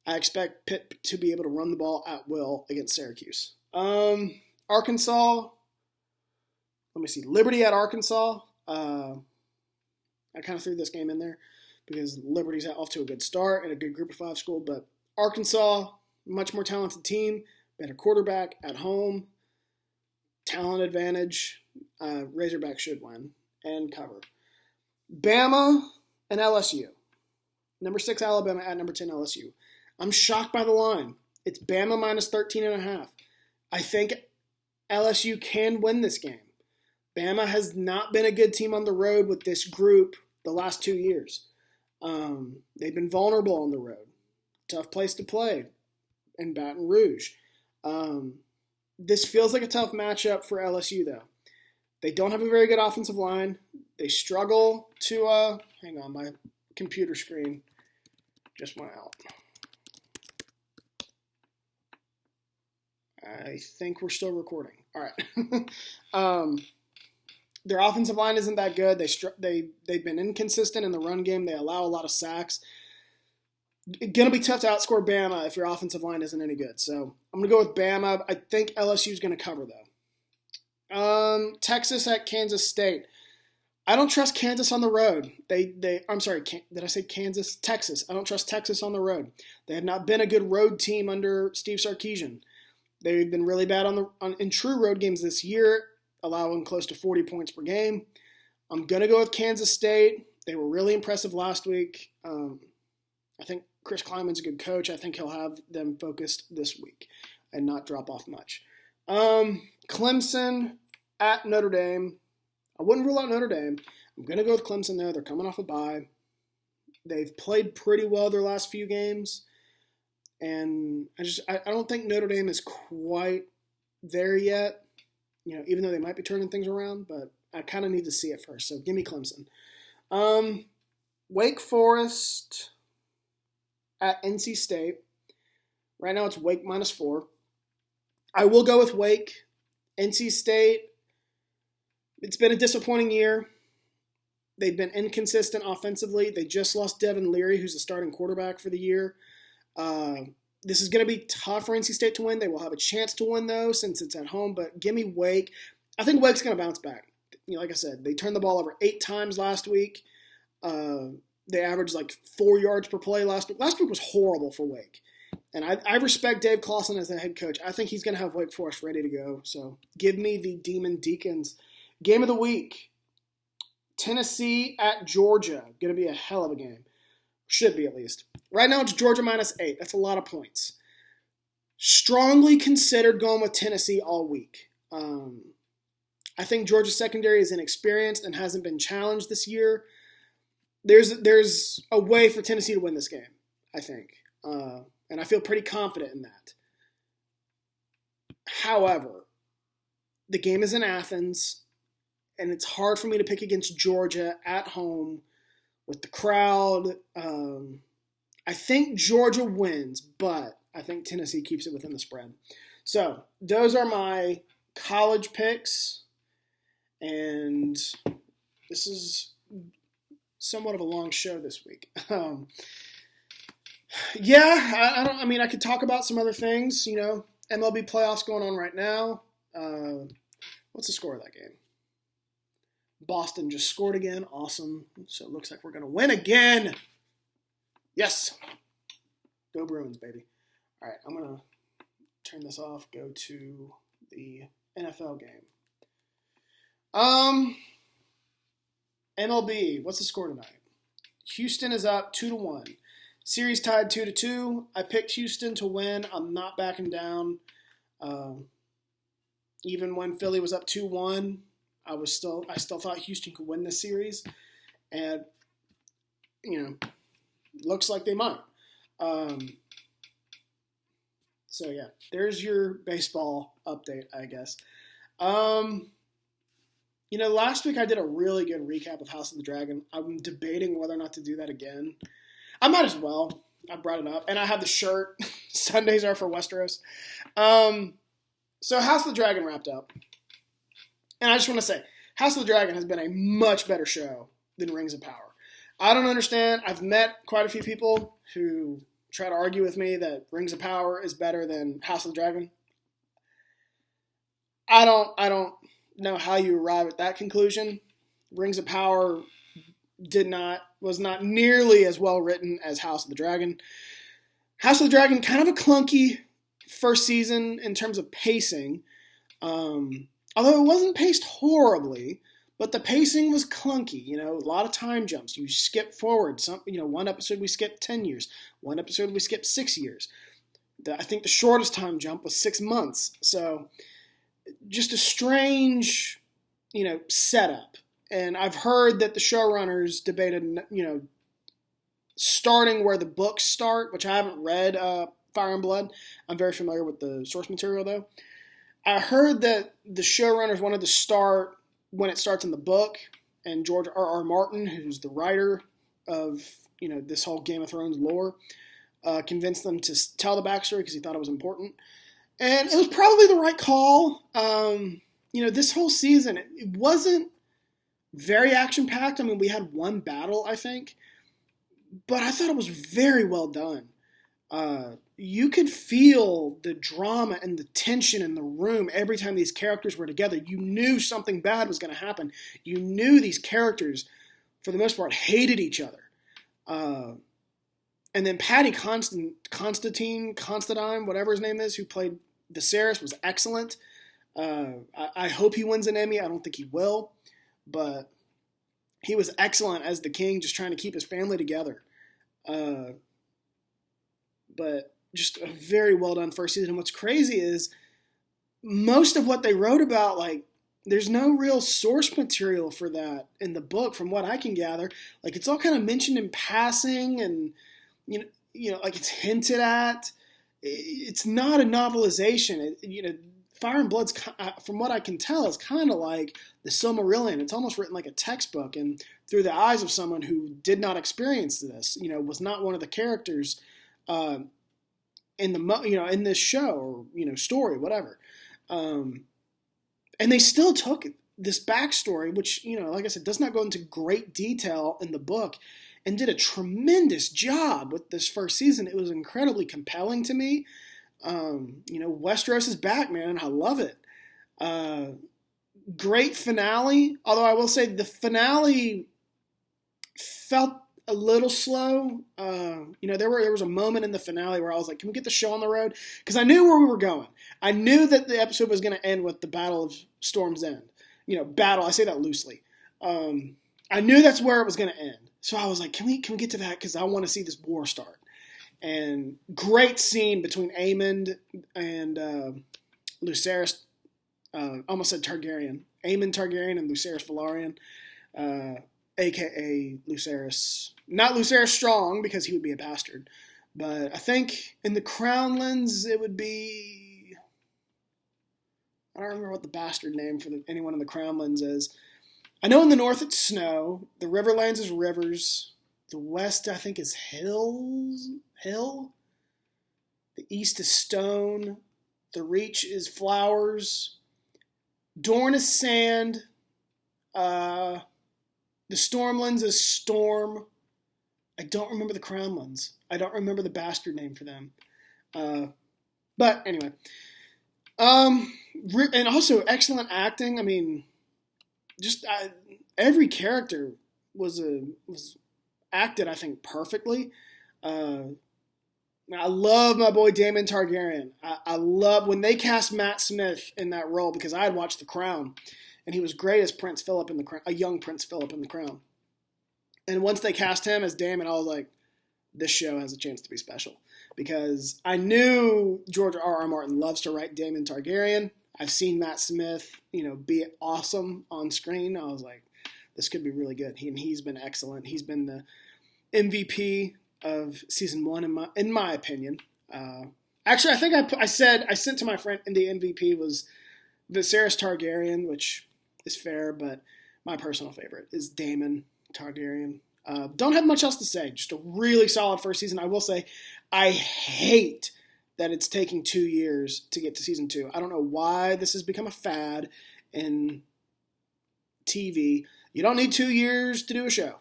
I expect Pitt to be able to run the ball at will against Syracuse. Arkansas. Let me see. Liberty at Arkansas. I kind of threw this game in there because Liberty's off to a good start and a good Group of 5 school. But Arkansas, much more talented team, better quarterback at home, talent advantage. Razorback should win and cover. Bama and LSU. Number 6 Alabama at number 10 LSU. I'm shocked by the line. It's Bama minus 13.5. I think LSU can win this game. Bama has not been a good team on the road with this group the last 2 years. They've been vulnerable on the road. Tough place to play in Baton Rouge. This feels like a tough matchup for LSU, though. They don't have a very good offensive line. They struggle to, hang on, my computer screen just went out. I think we're still recording. All right. Their offensive line isn't that good. They've been inconsistent in the run game. They allow a lot of sacks. It's going to be tough to outscore Bama if your offensive line isn't any good. So I'm going to go with Bama. I think LSU is going to cover, though. Texas at Kansas State. I don't trust Kansas on the road. I'm sorry, did I say Kansas? Texas. I don't trust Texas on the road. They have not been a good road team under Steve Sarkisian. They've been really bad in true road games this year, allowing close to 40 points per game. I'm going to go with Kansas State. They were really impressive last week. I think Chris Kleiman's a good coach. I think he'll have them focused this week and not drop off much. Clemson at Notre Dame. I wouldn't rule out Notre Dame. I'm going to go with Clemson there. They're coming off a bye. They've played pretty well their last few games. And I don't think Notre Dame is quite there yet, even though they might be turning things around, but I kind of need to see it first. So give me Clemson. Wake Forest at NC State. Right now it's Wake -4. I will go with Wake. NC State, it's been a disappointing year. They've been inconsistent offensively. They just lost Devin Leary, who's the starting quarterback for the year. This is going to be tough for NC State to win. They will have a chance to win, though, since it's at home. But give me Wake. I think Wake's going to bounce back. Like I said, they turned the ball over 8 times last week. They averaged like 4 yards per play last week. Last week was horrible for Wake. And I respect Dave Clawson as the head coach. I think he's going to have Wake Forest ready to go. So give me the Demon Deacons. Game of the week. Tennessee at Georgia. Going to be a hell of a game. Should be, at least. Right now, it's Georgia -8. That's a lot of points. Strongly considered going with Tennessee all week. I think Georgia's secondary is inexperienced and hasn't been challenged this year. There's a way for Tennessee to win this game, I think. And I feel pretty confident in that. However, the game is in Athens, and it's hard for me to pick against Georgia at home with the crowd. I think Georgia wins, but I think Tennessee keeps it within the spread. So those are my college picks, and this is somewhat of a long show this week. I could talk about some other things. MLB playoffs going on right now. What's the score of that game? Boston just scored again. Awesome. So it looks like we're going to win again. Yes. Go Bruins, baby. All right, I'm going to turn this off, go to the NFL game. MLB, what's the score tonight? Houston is up 2-1. Series tied 2-2. I picked Houston to win. I'm not backing down. Even when Philly was up 2-1, I still thought Houston could win this series, and looks like they might. So yeah, there's your baseball update, I guess. Last week I did a really good recap of House of the Dragon. I'm debating whether or not to do that again. I might as well. I brought it up, and I have the shirt. Sundays are for Westeros. So House of the Dragon wrapped up. And I just want to say, House of the Dragon has been a much better show than Rings of Power. I don't understand. I've met quite a few people who try to argue with me that Rings of Power is better than House of the Dragon. I don't know how you arrive at that conclusion. Rings of Power was not nearly as well written as House of the Dragon. House of the Dragon, kind of a clunky first season in terms of pacing. Although it wasn't paced horribly, but the pacing was clunky. A lot of time jumps. You skip forward. One episode we skipped 10 years. One episode we skipped 6 years. I think the shortest time jump was 6 months. So just a strange setup. And I've heard that the showrunners debated, starting where the books start, which I haven't read Fire and Blood. I'm very familiar with the source material, though. I heard that the showrunners wanted to start when it starts in the book, and George R.R. Martin, who's the writer of this whole Game of Thrones lore, convinced them to tell the backstory because he thought it was important. And it was probably the right call. This whole season, it wasn't very action-packed. I mean, we had one battle, I think. But I thought it was very well done. You could feel the drama and the tension in the room every time these characters were together. You knew something bad was going to happen. You knew these characters, for the most part, hated each other. And then Patty Constantine, whatever his name is, who played Viserys, was excellent. I hope he wins an Emmy. I don't think he will. But he was excellent as the king, just trying to keep his family together. But just a very well done first season. And what's crazy is most of what they wrote about, like, there's no real source material for that in the book, from what I can gather. Like, it's all kind of mentioned in passing, and like it's hinted at. It's not a novelization. Fire and Blood's, from what I can tell, is kind of like the Silmarillion. It's almost written like a textbook, and through the eyes of someone who did not experience this. Was not one of the characters in this show or story, whatever. And they still took this backstory, which like I said, does not go into great detail in the book, and did a tremendous job with this first season. It was incredibly compelling to me. Westeros is back, man, and I love it. Great finale, although I will say the finale felt a little slow. There was a moment in the finale where I was like, can we get the show on the road? Because I knew where we were going. I knew that the episode was going to end with the Battle of Storm's End. Battle, I say that loosely. I knew that's where it was going to end. So I was like, can we get to that? Because I want to see this war start. And great scene between Aemond and Lucerys. Almost said Targaryen. Aemond Targaryen and Lucerys Velaryon. A.k.a. Lucerys. Not Lucerys Strong, because he would be a bastard. But I think in the Crownlands, it would be... I don't remember what the bastard name for anyone in the Crownlands is. I know in the north it's snow. The Riverlands is rivers. The west, I think, is hill. The east is stone. The Reach is flowers. Dorne is sand. The Stormlands is storm. I don't remember the Crownlands. I don't remember the bastard name for them. But anyway. And also excellent acting. I mean, just every character was acted, I think, perfectly. I love my boy Daemon Targaryen. I love when they cast Matt Smith in that role, because I had watched The Crown, and he was great as Prince Philip in The Crown, a young Prince Philip in The Crown. And once they cast him as Daemon, I was like, this show has a chance to be special, because I knew George R.R. Martin loves to write Daemon Targaryen. I've seen Matt Smith, be awesome on screen. I was like, this could be really good. He's been excellent. He's been the MVP of season 1 in my opinion. Actually, I think I sent to my friend, and the MVP was Viserys Targaryen, which is fair, but my personal favorite is Daemon Targaryen. Don't have much else to say. Just a really solid first season. I will say, I hate that it's taking 2 years to get to season 2. I don't know why this has become a fad in TV. You don't need 2 years to do a show.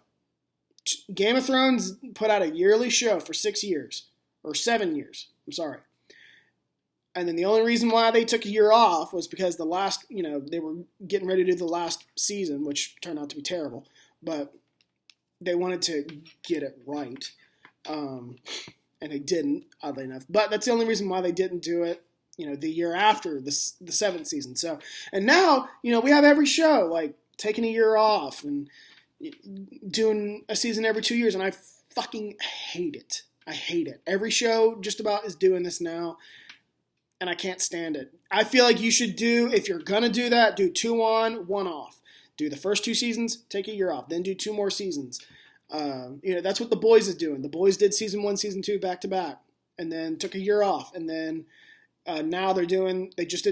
Game of Thrones put out a yearly show for 6 years. Or 7 years. I'm sorry. And then the only reason why they took a year off was because the last, they were getting ready to do the last season, which turned out to be terrible. But they wanted to get it right. And they didn't, oddly enough. But that's the only reason why they didn't do it, the year after the 7th season. So, and now, we have every show, like, taking a year off and doing a season every 2 years, and I fucking hate it. I hate it. Every show just about is doing this now, and I can't stand it. I feel like you should if you're going to do that, do 2 on, 1 off. Do the first 2 seasons, take a year off, then do 2 more seasons. That's what The Boys is doing. The Boys did season 1, season 2 back to back, and then took a year off, and then now they just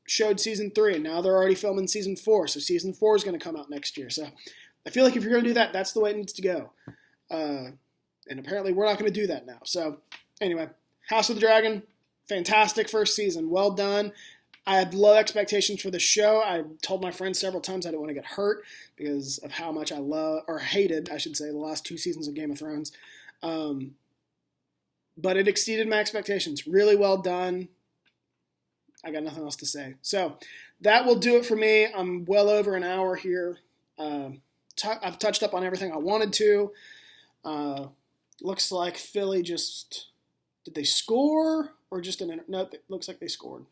showed season 3, and now they're already filming season 4. So season 4 is going to come out next year. So I feel like if you're going to do that, that's the way it needs to go. And apparently we're not going to do that now. So anyway, House of the Dragon, fantastic first season. Well done. I had low expectations for the show. I told my friends several times I didn't want to get hurt because of how much I hated, I should say, the last 2 seasons of Game of Thrones. But it exceeded my expectations. Really well done. I got nothing else to say. So that will do it for me. I'm well over an hour here. I've touched up on everything I wanted to. Looks like Philly did they score or just no, it looks like they scored.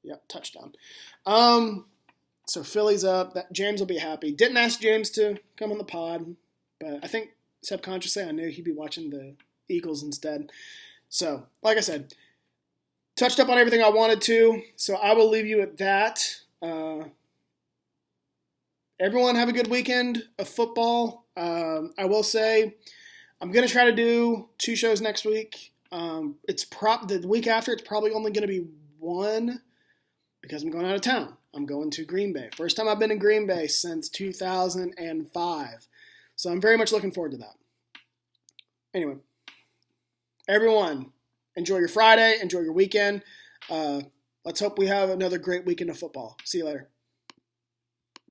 Yep, touchdown. So Philly's up. James will be happy. Didn't ask James to come on the pod, but I think subconsciously I knew he'd be watching the Eagles instead. So, like I said, touched up on everything I wanted to, so I will leave you at that. Everyone have a good weekend of football. I will say I'm going to try to do 2 shows next week. The week after, it's probably only going to be 1 because I'm going out of town. I'm going to Green Bay. First time I've been in Green Bay since 2005. So I'm very much looking forward to that. Anyway, everyone, enjoy your Friday. Enjoy your weekend. Let's hope we have another great weekend of football. See you later.